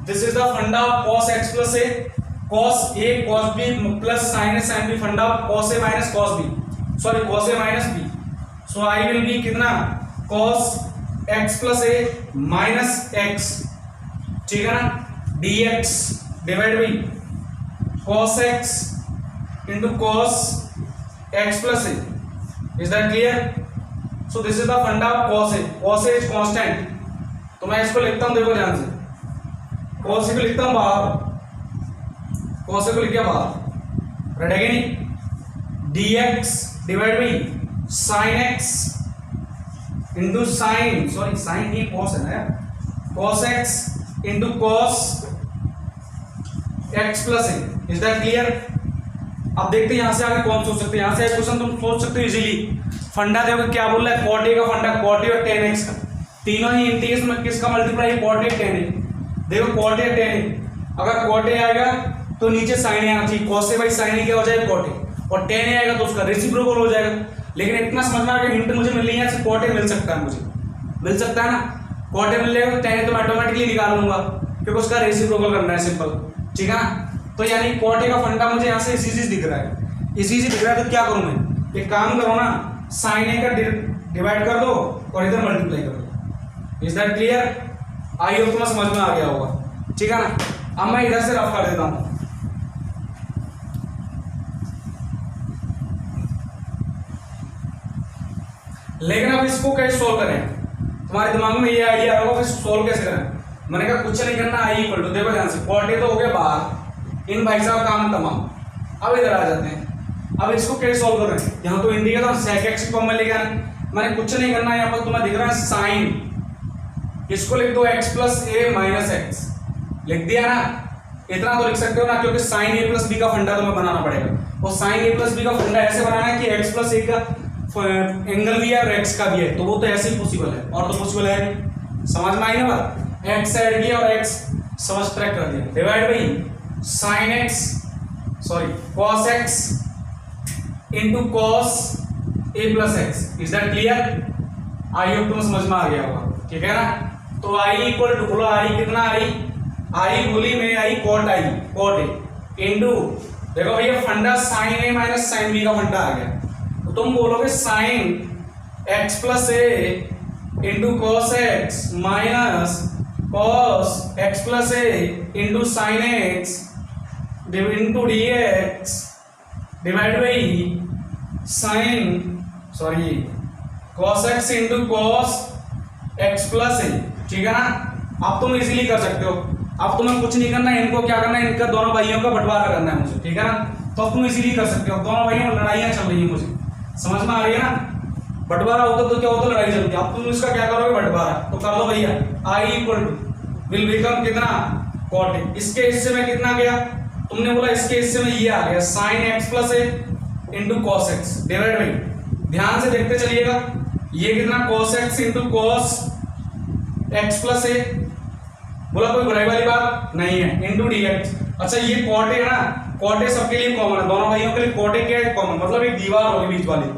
दिस इज द फंडा of cos x plus a, cos a cos b plus sin a sin b, फंडा of cos a minus cos b, sorry cos a minus b। So I will be कितना cos x plus a minus x, ठीक है ना, dx divide by cos x into cos x plus a। Is that clear? So this is the फंडा of cos a। cos a is constant, तो मैं इसको लिखता हूं, देखो ध्यान से, cos a को लिखता हूं बाहर, cos a को लिख गया बाहर, रेड है नहीं, dx divide by sin x into sin, sorry sin he cos है ना यार, cos x into cos x plus a। Is that clear? अब देखते हैं यहां से आगे कौन सोच सकते हैं। यहां से क्वेश्चन तुम सोच सकते हो इजीली। फंडा देखो क्या बोल रहा है, cot a का फंडा, cot a और tan x का, तीनों ही इंटीग्रेशन में किसका मल्टीप्लाई है, cot a tan a। देखो cot a tan a, अगर cot a आएगा तो नीचे sin a आना चाहिए, cos a by sin a क्या हो जाएगा cot a, और tan a आएगा तो उसका रेसिप्रोकल हो जाएगा। लेकिन इतना समझना कि हिंट मुझे मिल रही है, cot a मिल सकता है, मुझे मिल सकता है ना, cot a मिल जाएगा तो tan a तो मैं ऑटोमेटिकली निकाल लूंगा क्योंकि उसका रेसिप्रोकल करना है, सिंपल, ठीक है ना। तो यानी cot a का फंडा मुझे यहाँ से इसी दिख रहा है, इसी से दिख रहा है, तो क्या करूं मैं, एक काम करो ना, sin a का डिवाइड कर दो और इधर मल्टीप्लाई कर दो। Is that clear? I hope तुम्हें समझ में आ गया होगा, ठीक है ना। अब मैं इधर से रफ कर देता हूं, लेकिन अब इसको कैसे सोल्व करें, तुम्हारे दिमाग में ये आइडिया आ रहा होगा कि सोल्व कैसे करें। मैंने कहा कुछ नहीं करना, आई इक्वल टू, देखो ध्यान से, cot a तो हो गया बाहर, इन भाई साहब काम तमाम। अब इधर आ जाते हैं, अब इसको कैसे सॉल्व कर रहे हैं, यहाँ तो इंडिकेटर sec x फॉर्म में लेके आना, मैंने कुछ नहीं करना, यहाँ पर तुम्हें दिख रहा है sin, इसको लिख दो x plus a minus x, लिख दिया ना, इतना तो लिख सकते हो ना, क्योंकि sin a प्लस b का फंडा तुम्हें बनाना पड़ेगा, और sin a प्लस b का फंडा ऐसे बनाना है कि x प्लस a का एंगल भी है और x का भी है, तो वो तो ऐसे ही पॉसिबल है, और तो पॉसिबल है। समझ में आई ना बात, x ऐड किया और x सब्ट्रैक्ट कर दिया, divide by sin x, sorry cos x into cos a plus x. Is that clear? I hope तुम्हें समझ में आ गया होगा, ठीक है ना। तो आई इक्वल टू, बोलो आई कितना, आई बोली में आई cot a इंटू, देखो भैया फंडा sin a minus sin b का फंडा आ गया, तो तुम बोलोगे sin x plus a into cos x minus cos x plus a into sin x into dx divide by sin, sorry cos x into cos x plus a, ठीक है ना। अब तुम इजीली कर सकते हो, अब तुम्हें कुछ नहीं करना है, इनको क्या करना है, इनका दोनों भाइयों का बंटवारा करना है मुझे, ठीक है ना। तो अब तुम इजीली कर सकते हो, दोनों भाइयों में लड़ाइयाँ चल रही है, मुझे समझ में आ रही है ना। बंटवारा होता तो क्या होता, लड़ाई चलती। अब तुम इसका क्या करोगे, बंटवारा, तो कर लो भैया, आई इक्वल टू विल बिकम कितना cot a, इसके हिस्से में कितना गया, तुमने बोला इसके हिस्से में ये आ गया sin x plus a into cos x divide by, ध्यान से देखते चलिएगा, ये कितना cos x into cos x plus a, बोला कोई बुराई वाली बात नहीं है, इंटू dx। अच्छा ये cot a है ना, cot a सबके लिए कॉमन है, दोनों भाइयों के लिए cot a क्या है, कॉमन, मतलब एक दीवार होगी बीच वाली,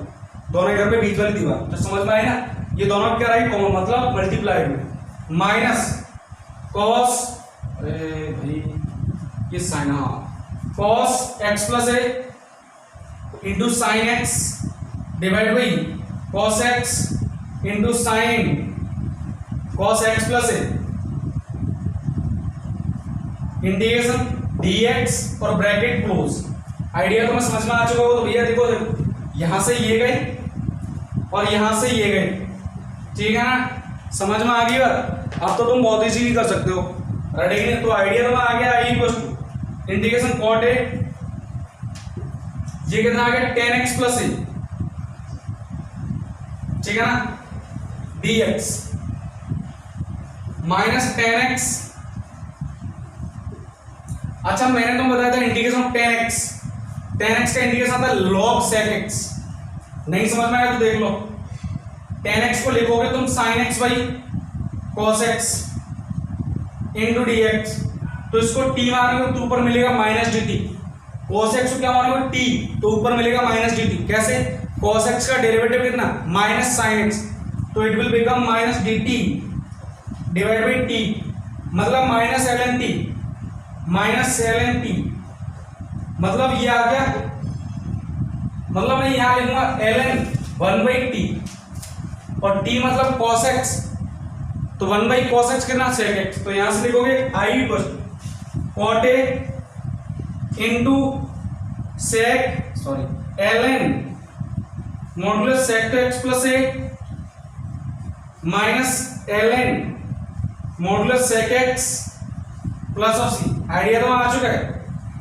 दोनों घर में बीच वाली दीवार, तो समझ में आए ना, ये दोनों क्या रही कॉमन, मतलब मल्टीप्लाई में, माइनस cos, अरे भाई ये साइन, हाँ cos x plus a into sine x divide by cos x into sine cos x plus a integration dx और ब्रैकेट क्लोज। आइडिया तो मैं समझ में आ चुका हो, तो भैया देखो यहां से ये गए और यहां से ये गए, ठीक है ना, समझ में आ गई बात। अब तो तुम बहुत इजीली कर सकते हो, रेडी। तो आइडिया तो आ गया, I equal to integration cot a, ये कितना आ गया tan x प्लस a, ठीक है ना, dx माइनस tan x अच्छा मैंने तुम बताया था इंटीग्रेशन ऑफ 10x, 10x का इंटीग्रेशन आता है log sec x। नहीं समझ में आया तो देख लो, 10x को लिखोगे तुम sin x by cos x into dx, तो इसको t मारोगे तो ऊपर मिलेगा माइनस dt, cos x को क्या मारोगे t तो ऊपर मिलेगा माइनस dt। कैसे? cos x का डेरिवेटिव कितना माइनस sin x, तो it will become minus dt divide by t, मतलब minus ln t, minus ln t, मतलब ये आ गया, मतलब मैं यहां लिखूंगा ln 1 बाई टी और t मतलब cos x, तो 1 बाई cos x कितना sec x, तो यहां से लिखोगे i cot a into sec ln modulus sec x plus a minus ln modulus sec x plus of c। Idea तो आ चुका है,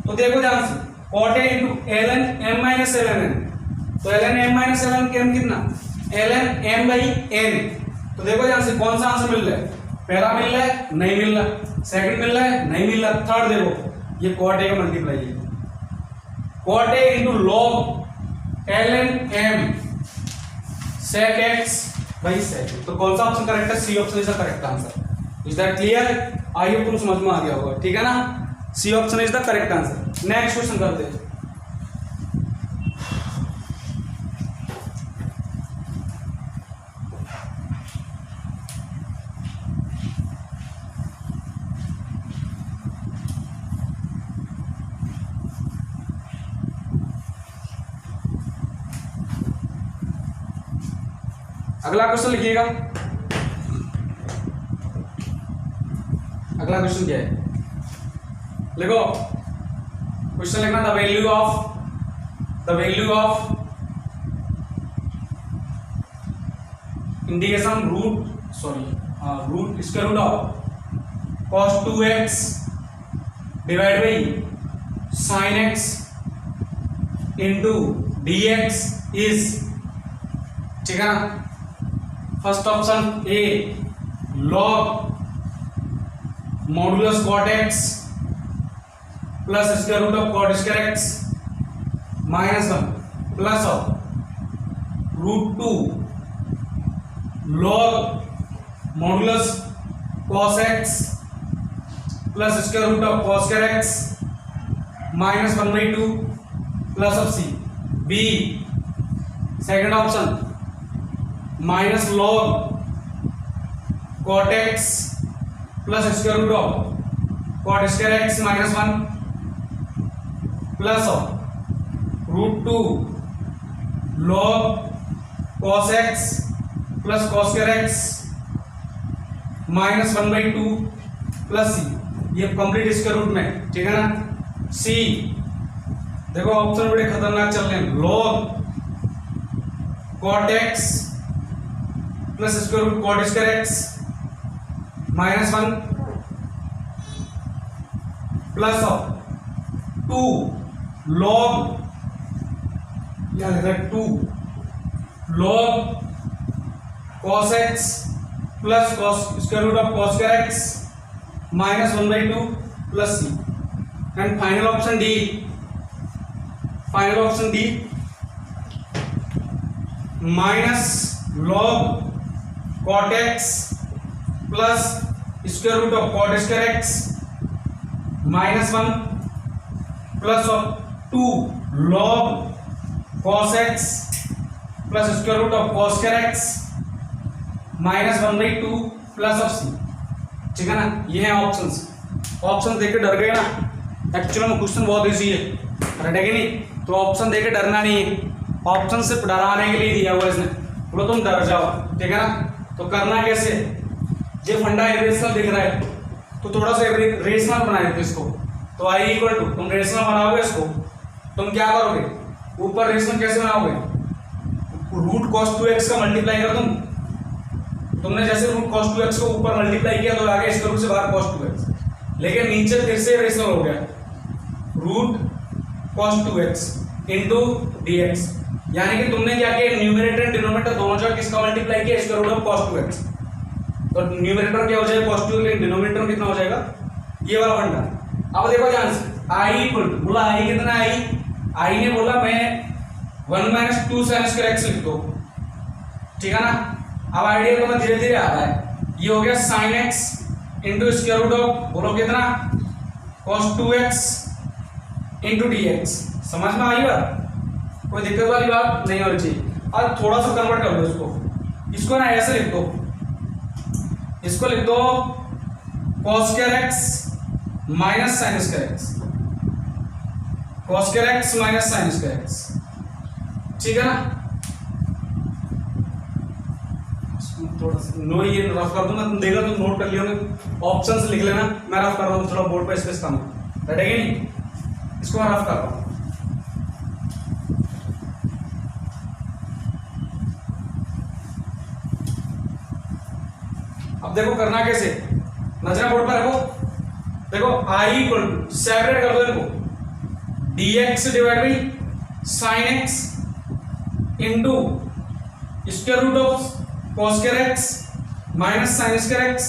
तो देखो ध्यान से cot a into ln m minus ln n, तो ln m minus ln m कितना ln m बाई n, तो देखो ध्यान से कौन सा आंसर मिल रहा है, पहला मिल रहा है नहीं मिल रहा, सेकंड मिल रहा है नहीं मिल रहा, थर्ड देखो ये cot a का मल्टीप्लाई है, cot a into log ln m sec x बाई sec, तो कौन सा ऑप्शन करेक्ट है? C option is the correct answer. Is that clear? I hope तुम समझ में आ गया होगा, ठीक है ना? C option is the correct answer. Next question करते हैं। अगला क्वेश्चन लिखिएगा। अगला क्वेश्चन क्या है? लिखो क्वेश्चन लिखना, the value of integration root square root of cos 2x divide by sin x into dx is, ठीक है ना? First option A log modulus cot x plus square root of cot square x minus 1 plus of root 2 log modulus cos x plus square root of cos square x minus 1/2 plus of c। B second option minus log cot x plus square root of cot square x minus 1 plus of root 2 log cos x plus cos square x minus 1/2 plus c। ये कंप्लीट स्क्वायर रूट में, ठीक है ना? सी देखो ऑप्शन बड़े खतरनाक चल रहे हैं, log cot x plus square root cot square x minus 1 plus of 2 log, क्या लिख रहा है 2 log cos x plus cos square root of cos square x minus 1/2 plus c। And final option D minus log cot x plus square root of cot square x minus 1 plus of 2 log cos x plus square root of cos square x minus 1/2 plus of c, ठीक है ना? ये है ऑप्शंस। ऑप्शन देख के डर गए ना? एक्चुअली में क्वेश्चन बहुत इजी है, रटेगी नहीं तो ऑप्शन देख के डरना नहीं है, ऑप्शन सिर्फ डराने के लिए दिया हुआ इसने, बोलो तुम डर जाओ, ठीक है ना? तो करना कैसे? ये फंडा इरेशनल दिख रहा है तो थोड़ा सा रेशनल बना देते इसको, तो आई इक्वल टू, तुम रेशनल बनाओगे इसको, तुम क्या करोगे? ऊपर रेशनल कैसे बनाओगे? रूट cos 2x का मल्टीप्लाई कर तुमने जैसे रूट cos 2x को ऊपर मल्टीप्लाई किया तो आगे स्क्वायर रूट से बाहर cos 2x, लेकिन नीचे फिर से रेशनल हो गया, root cos 2x into dx, यानी कि तुमने क्या किया? न्यूमरेटर एंड डिनोमिनेटर दोनों जगह किसका मल्टीप्लाई किया? Square root of cos 2x, तो न्यूमरेटर क्या हो जाएगा पॉजिटिव, लेकिन डिनोमिनेटर कितना हो जाएगा? ये वाला फंडा। अब देखो ध्यान से, आई इक्वल टू, बोला आई कितना, आई ने बोला मैं 1 माइनस 2 साइन स्क्वायर एक्स लिख दो, ठीक है ना। अब आइडिया तो धीरे धीरे आ रहा है। ये हो गया sine x into square root of, बोलो कितना, cos 2x into d x. समझ में आई बात, कोई दिक्कत वाली बात नहीं होनी चाहिए। अब थोड़ा सा कन्वर्ट कर दो इसको ना ऐसे लिख दो, इसको लिख दो cos square x minus sine square x, cos square x minus sine square x, ठीक है ना। थोड़ा सा नो ये रफ कर दूंगा, तुम देखो तुम नोट कर लियो, ऑप्शंस लिख लेना, मैं रफ कर रहा हूँ, थोड़ा बोर्ड पे स्पेस कम है, रहेगी नहीं, इसको मैं रफ कर रहा हूँ। अब देखो करना कैसे, नजर बोर्ड पर रखो, देखो आई इक्वल टू, सेपरेट कर दो इनको, d x divide by sine x into square root of cos square x minus sine square x,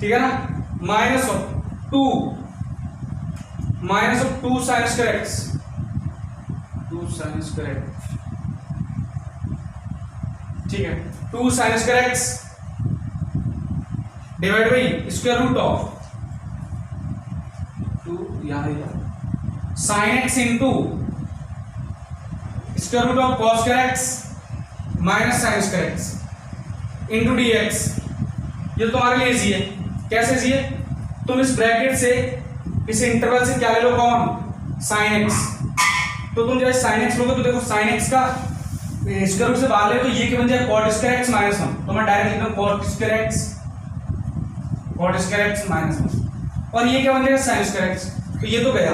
ठीक है ना, minus of 2 sine square x, 2 sine square x, ठीक है, 2 sine square x divide by square root of 2 यहां sine x into square root of cos square x minus sine square x into d x. ये तुम्हारे लिए इजी है, कैसे इजी है, तुम इस ब्रैकेट से इस इंटरवल से क्या ले लो कॉमन, साइन एक्स, तो तुम जब साइन एक्स लोगे तो देखो साइन एक्स का स्क्वायर रूट से बाहर ले तो ये क्या बन जाए cot स्क्वायर एक्स माइनस 1, तो मैं डायरेक्ट लिखता हूं cot स्क्वायर एक्स माइनस 1, और ये क्या बन जाएगा साइन स्क्वायर एक्स, तो ये तो गया,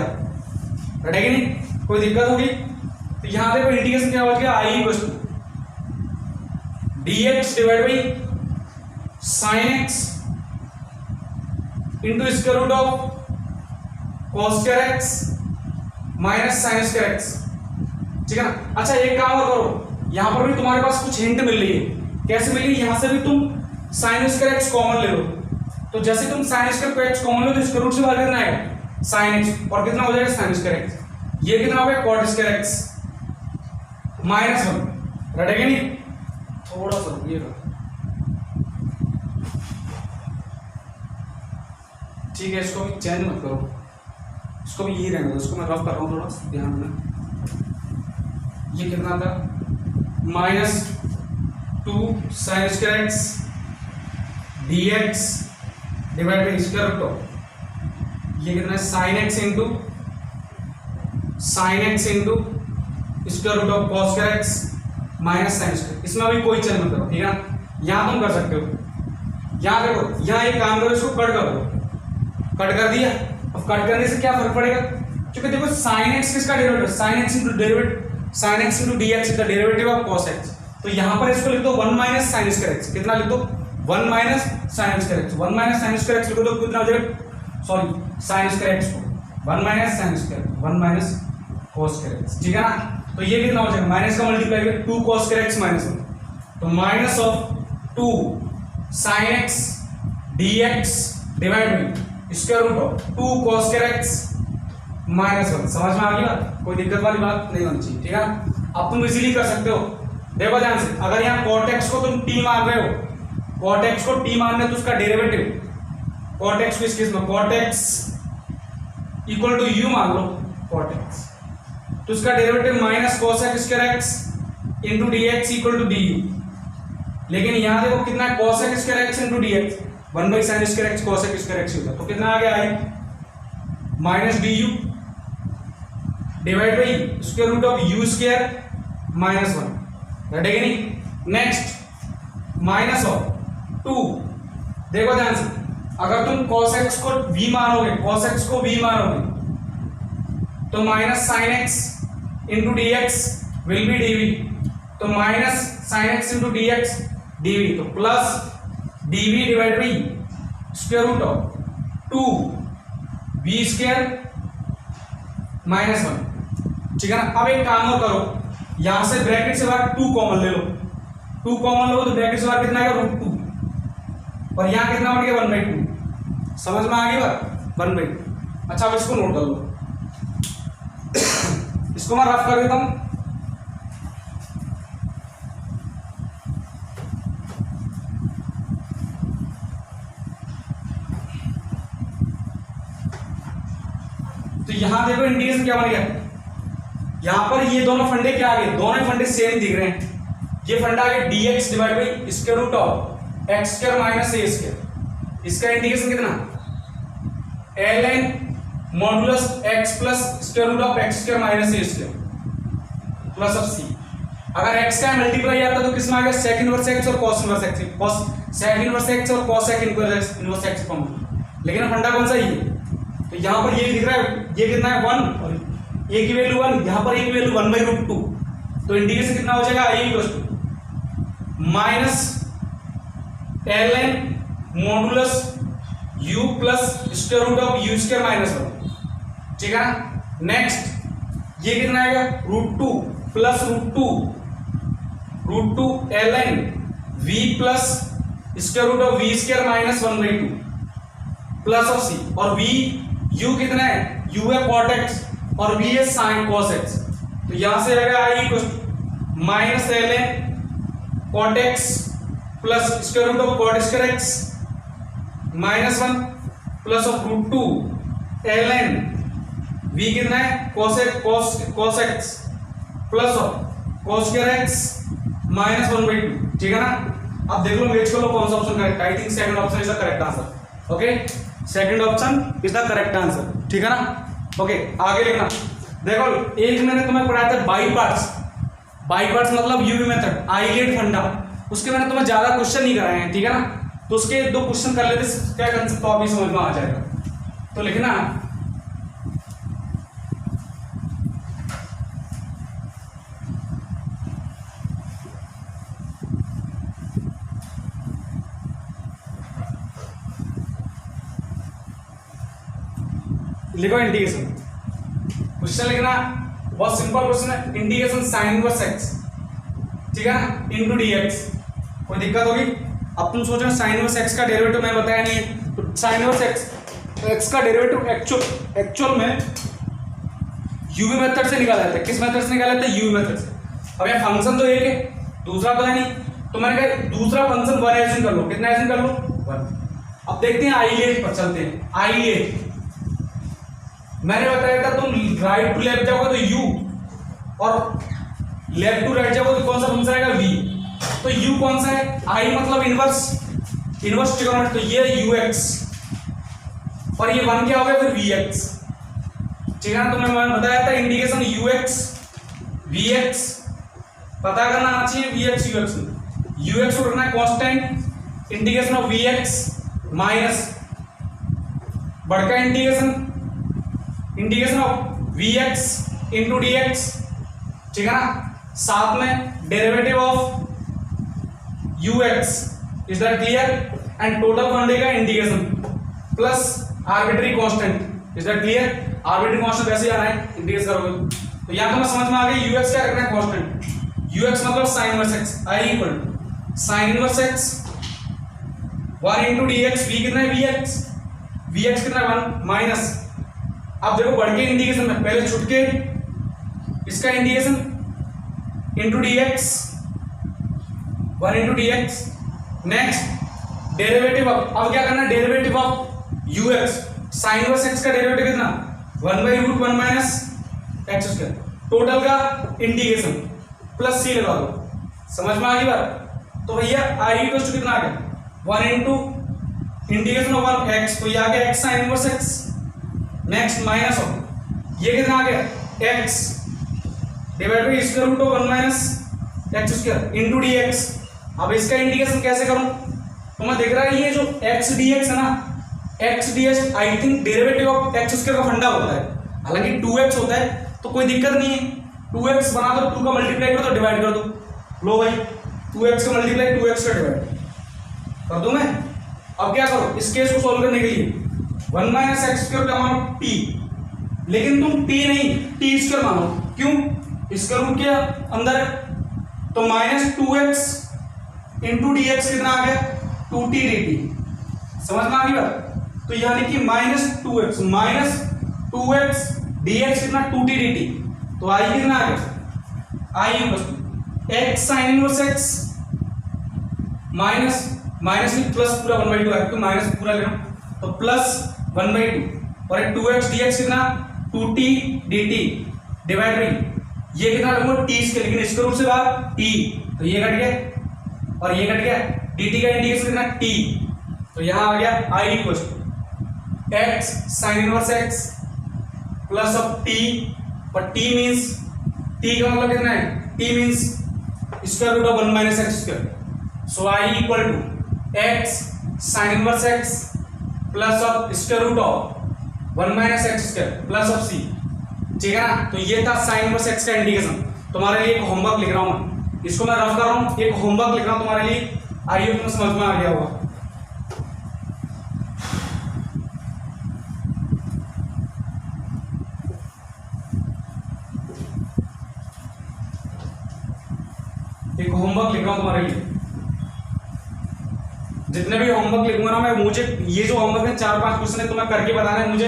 रटेगी नहीं, कोई दिक्कत होगी। तो यहां देखो इंटीग्रेशन क्या हो गया, I equal to dx divide by sine x into square root of cos square x minus sine square x, ठीक है ना। अच्छा एक काम और करो, यहां पर भी तुम्हारे पास कुछ हिंट मिल रही है, कैसे मिली, यहां से भी तुम साइन स्क्वायर एक्स कॉमन ले लो, तो जैसे तुम साइन स्क्वायर एक्स कॉमन लो तो स्क्वायर रूट से बाहर कितना आएगा साइन एक्स, और कितना हो जाएगा साइन स्क्वायर एक्स, ये कितना हो गया cot स्क्वायर एक्स माइनस 1, रटेगा नहीं, थोड़ा सा ये ठीक है, इसको भी चेंज मत करो, इसको भी यही रहने दो, इसको मैं रफ कर रहा हूँ, थोड़ा ध्यान देना। ये कितना था, minus 2 sine square x d x divide by square root of, ये कितना है sine x into square root of cos square x minus sine square, इसमें अभी कोई चेंज मत करो, ठीक है ना। यहां तुम कर सकते हो, यहां देखो, यहां एक काम करो, इसको कट कर दो, कट कर दिया, अब कट करने से क्या फर्क पड़ेगा, क्योंकि देखो साइन एक्स किसका derivative, sign x into d x is the derivative of cos x, तो यहां पर इसको लिख दो 1 माइनस साइन स्क्वायर एक्स, कितना लिख दो 1 minus sine square x, 1 minus sine square x लिखो तो कितना हो जाएगा, सॉरी साइन स्क्वायर एक्स को 1 minus sine square 1 minus cos square x, ठीक है ना। तो ये कितना हो जाएगा, माइनस का मल्टीप्लाई करके 2 cos स्क्वायर एक्स माइनस 1, तो minus of 2 sine x d x divide by square root of 2 cos square x minus 1, समझ में आ गई बात, कोई दिक्कत वाली बात नहीं होनी चाहिए, ठीक है। अब तुम इजीली कर सकते हो, देखो ध्यान से, अगर यहाँ cot x को तुम t मान रहे हो, cot x को t मान रहे हो तो उसका डेरिवेटिव cot x को इस केस में cot x equal to u मान लो, cot x तो उसका derivative minus cos x square x into d x equal to d u, लेकिन यहां देखो कितना है cos x square x into d x, 1 by sine square x cos x square x होता है, तो कितना आ गया I minus d u divide by square root of u square minus 1, रटेगा नहीं। नेक्स्ट माइनस ऑफ 2, देखो ध्यान से, अगर तुम cos x को v मानोगे, cos x को v मानोगे तो minus sine x into d x will be d v, तो minus sine x into d x d v, तो plus d v divide by square root of 2 v square minus 1, ठीक है ना। अब एक काम और करो, यहां से ब्रैकेट से बाहर 2 कॉमन ले लो, 2 कॉमन लो तो ब्रैकेट से बाहर कितना आएगा √2, और यहां कितना बन गया 1/2, समझ में आ गई बात, 1/2। अच्छा अब इसको नोट कर लो, इसको मैं रफ कर देता हूं। तो यहां देखो इंडिकेशन क्या बन गया, यहां पर ये दोनों फंडे क्या आ गए, दोनों फंडे सेम दिख रहे हैं। ये फंडा आ गया dx divide by square root of x square minus a square. इसका इंडिकेशन कितना, ln modulus x plus square root of x square minus a square plus of c। अगर x का मल्टीप्लाई आता तो किसमें आ गया, सेक इनवर्स x और cos inverse x, cos sec inverse x और cos sec inverse x form. लेकिन फंडा कौन सा है, तो यहां पर ये दिख रहा है, ये कितना है 1 और a की वैल्यू 1, यहां पर a की वैल्यू 1/√2। तो इंडिकेशन कितना हो जाएगा, i equal to minus ln modulus u plus square root of u square minus 1। ठीक है ना। नेक्स्ट ये कितना आएगा, √2 plus √2 ln v plus square root of v square minus 1/2 plus of c। और v u कितना है, u है cot x और v है sin cos x। तो यहां से आएगा i equal minus ln cot x plus square root of cot square x minus 1 plus of √2 ln v कितना है cos x plus of cos square x minus 1/2। ठीक है ना। अब देख लो मैच कर लो कौन सा option correct. I think second option is the correct answer. Okay, second option is the correct answer. ठीक है ना। ओके, आगे लिखना। देखो एक मैंने तुम्हें पढ़ाया था बाई पार्ट्स मतलब यूवी मेथड, आइलेट फंडा, उसके मैंने तुम्हें ज्यादा क्वेश्चन नहीं कराए हैं। ठीक है ना। तो उसके 2 क्वेश्चन कर लेते, क्या कंसेप्ट तो अभी समझ में आ जाएगा। तो लिखना लिखो इंडिकेशन। क्वेश्चन लिखना बहुत सिंपल क्वेश्चन है, इंडिकेशन साइन इनवर्स x, ठीक है ना, इनटू dx। कोई दिक्कत होगी। अब तुम सोचो साइन इनवर्स x का डेरिवेटिव मैं बताया नहीं है, तो साइन इनवर्स x का डेरिवेटिव एक्चुअल में यूवी मेथड से निकाला जाता है। किस मेथड से निकाला जाता है, यूवी मेथड से। अब यह फंक्शन तो एक है, दूसरा तो है नहीं, तो मैंने कहा दूसरा फंक्शन 1 एज्यूम कर लो। कितना एज्यूम कर लो, 1। अब देखते हैं आइलेट पर चलते हैं। आइलेट मैंने बताया था तुम राइट टू लेफ्ट जाओगे तो u और लेफ्ट टू राइट जाओगे तो कौन सा फंक्शन आएगा, v। तो u कौन सा है, i मतलब इनवर्स ट्रिगोनोमेट्री, तो ये ux और ये 1 क्या हो गया फिर vx। ठीक है ना। तो मैंने बताया था इंडिकेशन ux vx पता करना आना चाहिए, vx ux को रखना है constant, indication of vx minus बढ़ का indication of vx into dx। ठीक है ना। साथ में derivative of ux, is that clear, and total फंडे का indication plus arbitrary constant, is that clear. Arbitrary constant वैसे ही आना है, इंडिकेट करोगे तो यहां तो समझ में आ गई ux क्या रखना है कांस्टेंट, ux मतलब sin inverse x, i equal to sin inverse x 1 into dx, v कितना है vx कितना है 1 माइनस। अब देखो बढ़ के इंडिकेशन में पहले छुटके इसका indication into dx 1 into dx। Next derivative अब क्या करना है, derivative of ux sign inverse x का डेरिवेटिव कितना 1/√1 माइनस x स्क्वायर, टोटल का इंडिकेशन प्लस c लगा दो। समझ में आ गई बात। तो भैया i इक्वल टू कितना आ गया 1 इंटू इंडिकेशन ऑफ 1 x, तो ये आ गया x sine inverse x। Next minus of ये कितना आ गया x divide by square root of 1 minus x square into dx। अब इसका इंडिकेशन कैसे करूं, तो मैं देख रहा है ये जो x dx है ना, x dx I think derivative of x square का फंडा होता है, हालांकि 2x होता है तो कोई दिक्कत नहीं है। 2x बना दो, 2 का मल्टीप्लाई करो तो डिवाइड कर दो। लो भाई 2x का मल्टीप्लाई 2x का डिवाइड कर दूं मैं। अब क्या करो, इस केस को सॉल्व करने के लिए 1 माइनस एक्स स्क्वायर का मानो t, लेकिन तुम t नहीं t स्क्वायर मानो, क्यों, इसका रूट क्या अंदर है, तो माइनस 2x इंटू dx कितना आ गया 2t dt। समझ में आ गई बात। तो यानी कि minus 2x minus 2x dx कितना 2t dt, तो आई कितना आ गया I equal to x sin inverse x minus minus में प्लस पूरा 1/2 है, तो माइनस पूरा लेना तो प्लस 1/2 और 2x dx कितना 2t dt डिवाइड बाई ये कितना लगभग t स्केयर, लेकिन इसके रूट से बाहर t, तो ये कट गया और ये कट गया, dt का इंटीग्रेशन कितना t, तो यहां आ गया i equal to x sin inverse x plus of t, और t मींस t का मतलब कितना है, t means square root of 1 minus x square, so i equal to x sin inverse x plus of square root of 1 minus x square plus of c, ठीक है ना। तो ये था sin इनवर्स x का इंटीग्रेशन। तुम्हारे लिए एक होमवर्क लिख रहा हूं, इसको मैं रफ कर रहा हूं, एक होमवर्क लिख रहा हूं तुम्हारे लिए, आइए तुम्हें समझ में आ गया होगा। एक होमवर्क लिख रहा हूं तुम्हारे लिए, जितने भी होमवर्क लिखूंगा ना मैं, मुझे ये जो होमवर्क है 4-5 क्वेश्चन है तुम्हें करके बताना है, मुझे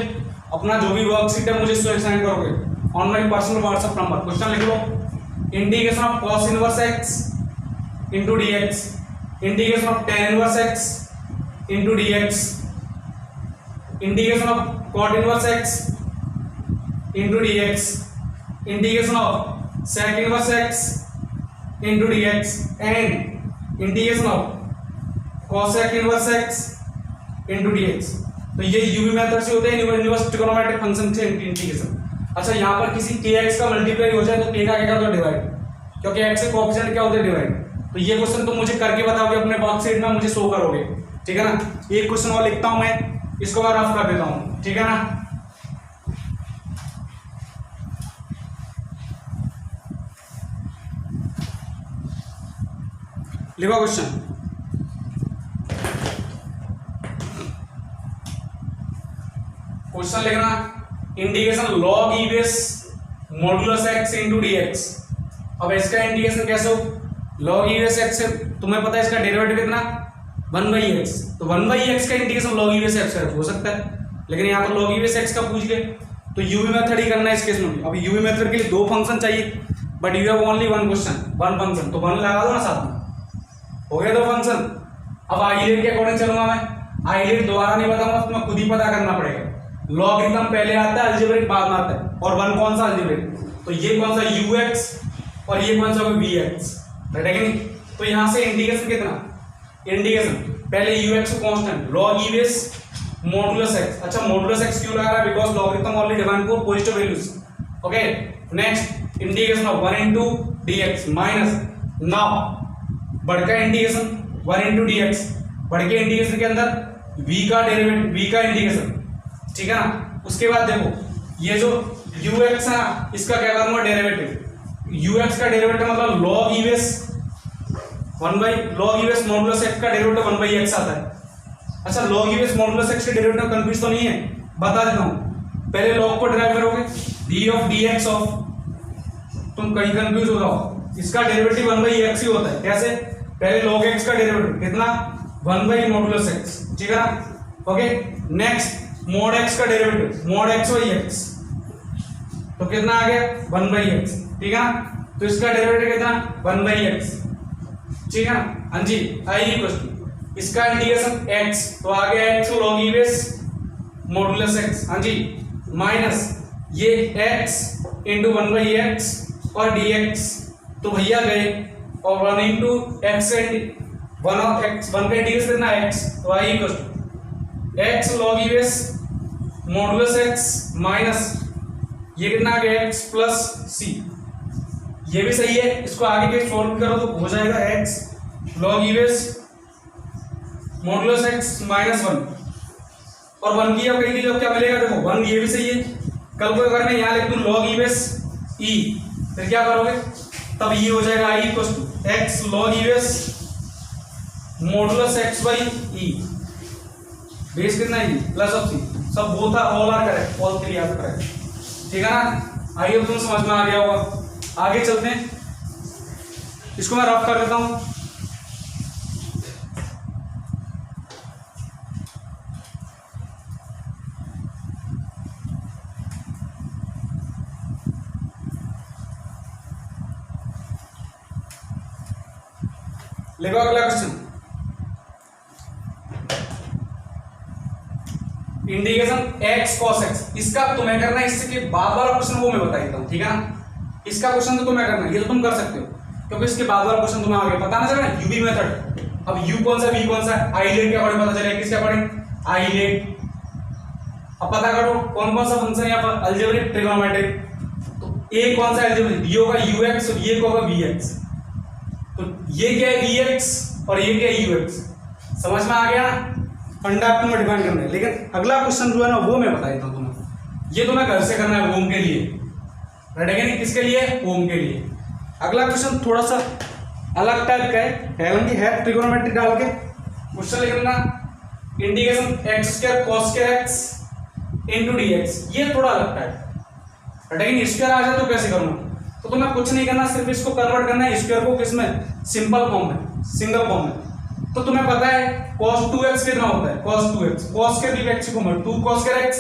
अपना जो भी वर्कशीट है मुझे इसको सेंड करोगे on my personal WhatsApp number. Question लिख लो, integration of cos inverse x into dx, integration of tan inverse x into dx, integration of cot inverse x into dx, integration of sec inverse x into dx and integration of cosec inverse x into dx। तो ये यूवी मेथड से होते हैं इनवर्स ट्रिगोनोमेट्रिक फंक्शन से इंटीग्रेशन। अच्छा यहाँ पर किसी kx का मल्टीप्लाई हो जाए तो k का क्या होता है डिवाइड, क्योंकि x के कोएफिशिएंट क्या होते हैं डिवाइड। तो ये क्वेश्चन तुम मुझे करके बताओगे अपने वर्कशीट में, मुझे शो करोगे, ठीक है ना। एक क्वेश्चन और लिखता हूं मैं, इसको मैं रफ कर देता हूं, ठीक है ना। लिखो क्वेश्चन, क्वेश्चन लिखना integration log e base modulus x into dx। अब इसका इंटीग्रेशन कैसे हो, log e बेस x से तुम्हें पता है इसका डेरिवेटिव कितना 1/x, तो 1/x का integration log e base x हो सकता है, लेकिन यहाँ पर log e बेस x का पूछ गए तो यूवी मेथड ही करना है इस केस में। अब यूवी मेथड के लिए 2 फंक्शन चाहिए, but you have only 1 question 1 function, तो 1 लगा दो ना साथ में, हो गया 2 फंक्शन। अब आइलेट के अकॉर्डिंग चलूंगा मैं, आइलेट दोबारा नहीं बताऊंगा, तुम्हें खुद ही पता करना पड़ेगा। लॉगरिथम पहले आता है, अलजेब्रिक बाद में आता है, और 1 कौन सा अलजेब्रिक, तो ये कौन सा ux और ये कौन सा vx, राइट है कि नहीं। तो यहां से इंटीग्रेशन कितना, इंटीग्रेशन पहले ux constant log e base modulus x। अच्छा मॉडुलस x क्यों लगा रहा है, because logarithm only define for positive values, okay. Next integration of 1 into dx minus now बढ़ का इंटीग्रेशन 1 into dx, बढ़ के इंटीग्रेशन के अंदर v का डेरिवेटिव, v का इंटीग्रेशन, ठीक है ना। उसके बाद देखो ये जो ux है ना, इसका क्या करूंगा डेरिवेटिव, ux का डेरिवेटिव मतलब log e base 1/log e base modulus x का डेरिवेटिव 1/x आता है। अच्छा log e base modulus x के डेरिवेटिव कंफ्यूज तो नहीं है, बता देता हूं। पहले log को डिराइव करोगे d of dx ऑफ, तुम कहीं कंफ्यूज हो जाओ, इसका डेरिवेटिव 1/x ही होता है। कैसे, पहले log x का डेरिवेटिव कितना 1/मॉडुलस x, ठीक है ना, ओके। नेक्स्ट mod x का डेरिवेटिव mod x/x, तो कितना आ गया 1/x, ठीक है ना। तो इसका डेरिवेटिव कितना 1/x, ठीक है ना। हाँ जी, i इक्वल टू इसका इंटीग्रेशन x, तो आ गया x log e base modulus x, हाँ जी, माइनस ये x इंटू 1/x और dx, तो भैया गए, और 1 into x and 1 of x, 1 का इंटीग्रेशन कितना x, तो i equal to x log e base modulus x minus ये कितना आ गया x प्लस c, ये भी सही है। इसको आगे के सॉल्व करो तो हो जाएगा x log e base modulus x minus 1, और 1 की अब कहीं जब क्या मिलेगा, देखो 1 ये भी सही है। कल को अगर मैं यहाँ लिख दूं log e बेस e, फिर क्या करोगे, तब ये हो जाएगा i equal to x log e base modulus x by e, base कितना है प्लस ऑफ सी, सब both are all are correct, all 3 are correct, ठीक है ना। आइए तुम समझ में आ गया होगा, आगे चलते हैं, इसको मैं रफ कर देता हूं। लिखो अगला question, integration x cos x, इसका तुम्हें करना है, इससे के बाद वाला क्वेश्चन वो मैं बता देता हूं, ठीक है ना। इसका क्वेश्चन तो तुम्हें करना है, ये तो तुम कर सकते हो क्योंकि इसके बाद वाला क्वेश्चन तुम्हें आगे पता ना चला यूवी मेथड। अब u कौन सा v कौन सा, आइलेट के अकॉर्डिंग पता चलेगा, किसके अकॉर्डिंग, आइलेट। अब पता करो कौन कौन सा फंक्शन यहाँ पर अलजेब्रिक ट्रिग्नोमेट्रिक, तो a कौन सा अलजेब्रिक, ये होगा ux और ये होगा vx, तो ये क्या है vx और ये क्या है ux, समझ में आ गया ना। फंडा तुम्हें डिफाइन करना है, लेकिन अगला क्वेश्चन जो है ना वो मैं बता देता हूँ तुम्हें, ये तुम्हें घर से करना है होम के लिए, रटेगा नहीं, किसके लिए, होम के लिए। अगला क्वेश्चन थोड़ा सा अलग टाइप का है ट्रिगोनोमेट्री डाल के क्वेश्चन लिखना, integration x square cos square x into dx, ये थोड़ा अलग टाइप, रटेगा नहीं। स्क्वायर आ जाए तो कैसे करूंगा, तो तुम्हें कुछ नहीं करना, सिर्फ इसको कन्वर्ट करना है स्क्वायर को किसमें, सिंपल फॉर्म में, सिंगल फॉर्म में। तो तुम्हें पता है cos 2x कितना होता है, cos 2x, cos के भी x को मत 2 cos के x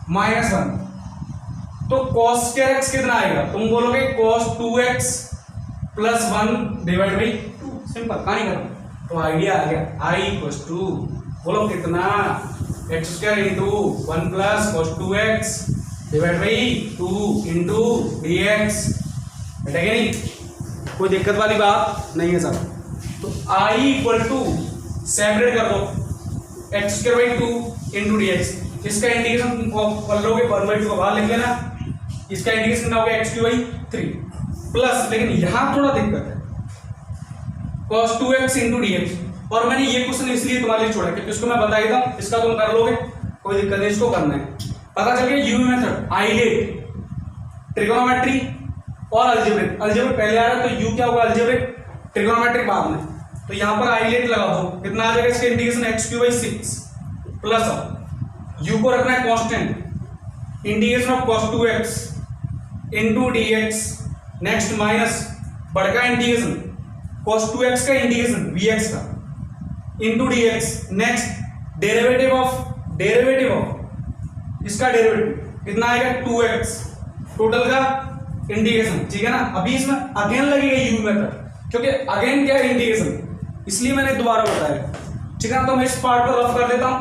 माइनस 1, तो cos के x कितना आएगा, तुम बोलोगे cos 2x plus 1 divide by 2, simple, कहानी खत्म। तो आइडिया आ गया, i इक्वल्स टू बोलो कितना, x square into 1 plus cos 2x divide by 2 into dx, बेटा नहीं कोई दिक्कत वाली बात नहीं है साहब। तो i इक्वल टू सेपरेट कर दो x square by 2 into dx, इसका इंटीग्रेशन कर लोगे 1/2 को बाहर लिख लेना, इसका इंटीग्रेशन कितना हो गया x³ बाई 3 प्लस, लेकिन यहां थोड़ा दिक्कत है cos 2x इंटू डीएक्स, और मैंने ये क्वेश्चन इसलिए तुम्हारे लिए छोड़ा कि इसको मैं बता देता हूं, इसका तुम कर लोगे कोई दिक्कत नहीं, इसको करना है। पता चल गया यूवी मेथड, आइलेट, ट्रिगोनोमेट्री और अलजेब्रिक, अलजेब्रिक पहले आ रहा है तो यू क्या होगा अलजेब्रिक, ट्रिगोनोमेट्रिक बाद में, तो यहां पर आइलेट लगा दो, कितना आ जाएगा इसका integration x³ by 6 plus u को रखना है constant, integration of cos 2x into dx, next minus बड़का इंटीग्रेशन cos 2x का इंटीग्रेशन vx का into dx, next derivative of इसका डेरिवेटिव कितना आएगा 2x टोटल का इंटीग्रेशन, ठीक है ना। अभी इसमें अगेन लगेगा u मेथड, क्योंकि अगेन क्या है इंटीग्रेशन, इसलिए मैंने दोबारा बताया, ठीक है। तो मैं इस पार्ट को रफ कर देता हूं,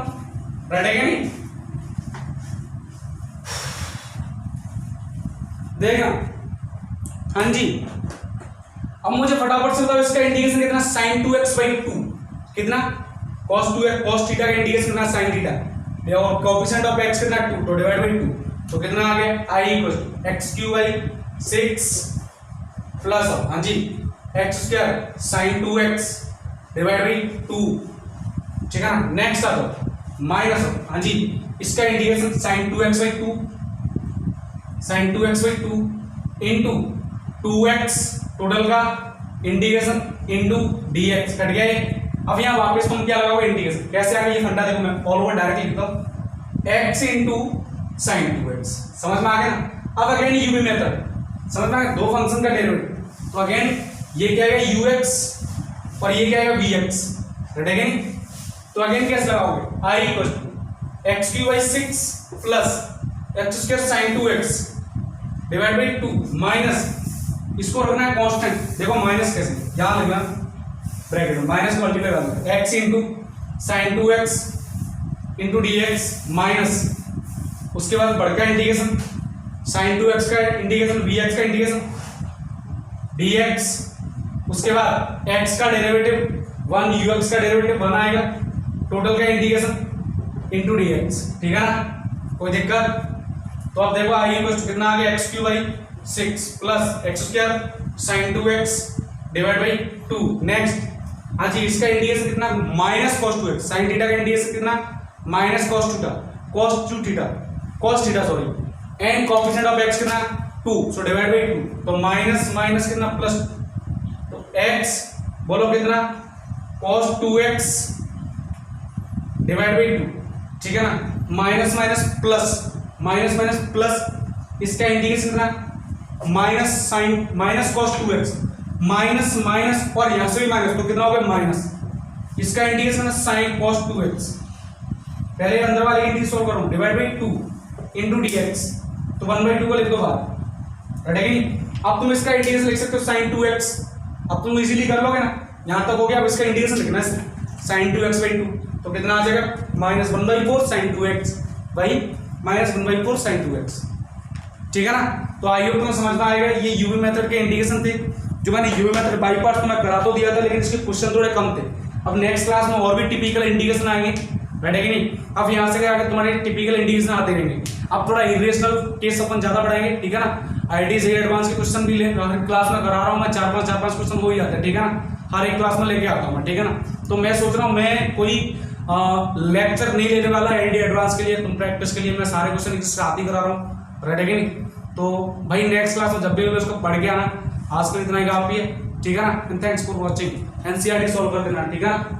रटेगा नहीं, देखना, हाँ जी। अब मुझे फटाफट से बताओ इसका इंटीग्रेशन कितना, sin 2x बाई 2 कितना, cos 2x cos थीटा का इंटीग्रेशन कितना sin थीटा, और कोएफिशिएंट ऑफ x कितना 2, तो डिवाइड बाई 2, तो कितना आ गया i equal x³ by 6 plus, हाँ जी, x square sine 2x divide by 2, ठीक है ना। नेक्स्ट आ तो माइनस, हाँ जी, इसका integration sine 2x by 2, sine 2x by 2 into 2x total का इंटीग्रेशन इंटू dx, कट गया ये। अब यहाँ वापस तुम क्या लगाओगे इंटीग्रेशन, कैसे आ गया ये फंडा, देखो मैं ऑल ओवर डायरेक्टली लिखता हूँ, x इंटू साइन 2x, समझ में आ गया ना। अब अगेन यूवी मेथड, समझ में आ गया, दो फंक्शन का डेरिवेटिव, तो अगेन ये क्या आएगा ux और ये क्या आएगा vx, रटेगा नहीं। तो अगेन कैसे लगाओगे, i equal to x³ by 6 plus x square sine 2x divide by 2 minus, इसको रखना है कांस्टेंट, देखो माइनस कैसे, यहां लिखना ब्रैकेट में माइनस मल्टीप्लाई करना, x into sine 2x into dx minus, उसके बाद बड़का इंटीग्रेशन साइन 2x का इंटीग्रेशन vx का इंटीग्रेशन dx, उसके बाद x का डेरिवेटिव 1 ux का डेरिवेटिव 1 आएगा, टोटल का इंटीग्रेशन इंटू dx, ठीक है ना, कोई दिक्कत। तो अब देखो आई इक्वल टू कितना आ गया x³ by 6 plus x square sine 2x divide by 2, next, हाँ जी, इसका इंटीग्रेशन कितना minus cos 2x, sine theta का इंटीग्रेशन कितना minus cos theta sorry, and coefficient of x कितना 2, सो डिवाइड बाई 2, तो माइनस माइनस कितना प्लस, तो x बोलो कितना cos 2x डिवाइड बाई 2, ठीक है ना, माइनस माइनस प्लस इसका इंटीग्रेशन कितना minus sine minus cos 2x minus minus और यहां से भी माइनस, तो कितना हो गया माइनस, इसका इंटीग्रेशन है साइन cos 2x, पहले अंदर वाले इंटीग्रेशन सॉल्व करो, डिवाइड बाई 2 इंटू dx, तो 1/2 को लिख दो बाहर, रटेगा नहीं। अब तुम इसका इंटीग्रेशन लिख सकते हो साइन 2x, अब तुम इजीली कर लोगे ना, यहाँ तक हो गया। अब इसका इंटीग्रेशन लिखना है साइन 2x/2, तो कितना आ जाएगा -1/4 sin 2x भाई -1/4 sin 2x, ठीक है ना। तो आई होप तुम्हें समझ में आएगा। ये यूवी मेथड के इंटीग्रेशन थे, जो मैंने यूवी मेथड बाई पार्ट्स तो मैं करा तो दिया था, लेकिन इसके क्वेश्चन थोड़े कम थे। अब नेक्स्ट क्लास में और भी टिपिकल इंटीग्रेशन आएंगे, बैठे कि नहीं। अब यहाँ से आगे तुम्हारे टिपिकल इंटीग्रेशन आते रहेंगे। अब थोड़ा इरेशनल केस अपन ज्यादा बढ़ाएंगे, ठीक है ना। आईडीज एडवांस के क्वेश्चन भी क्लास में करा रहा हूँ मैं, 4-5 क्वेश्चन हो ही जाते हैं, ठीक है ना। हर एक क्लास में लेके आता हूँ मैं, ठीक है ना। तो मैं सोच रहा हूँ मैं कोई लेक्चर नहीं लेने वाला आईडी एडवांस के लिए, तुम प्रैक्टिस के लिए मैं सारे क्वेश्चन एक साथ ही करा रहा हूँ, रेडी कि नहीं। तो भाई नेक्स्ट क्लास में जब भी उसको पढ़ के आना। आज के इतना ही काफी है, ठीक है ना। Thanks for watching. NCERT solve कर देना, ठीक है ना।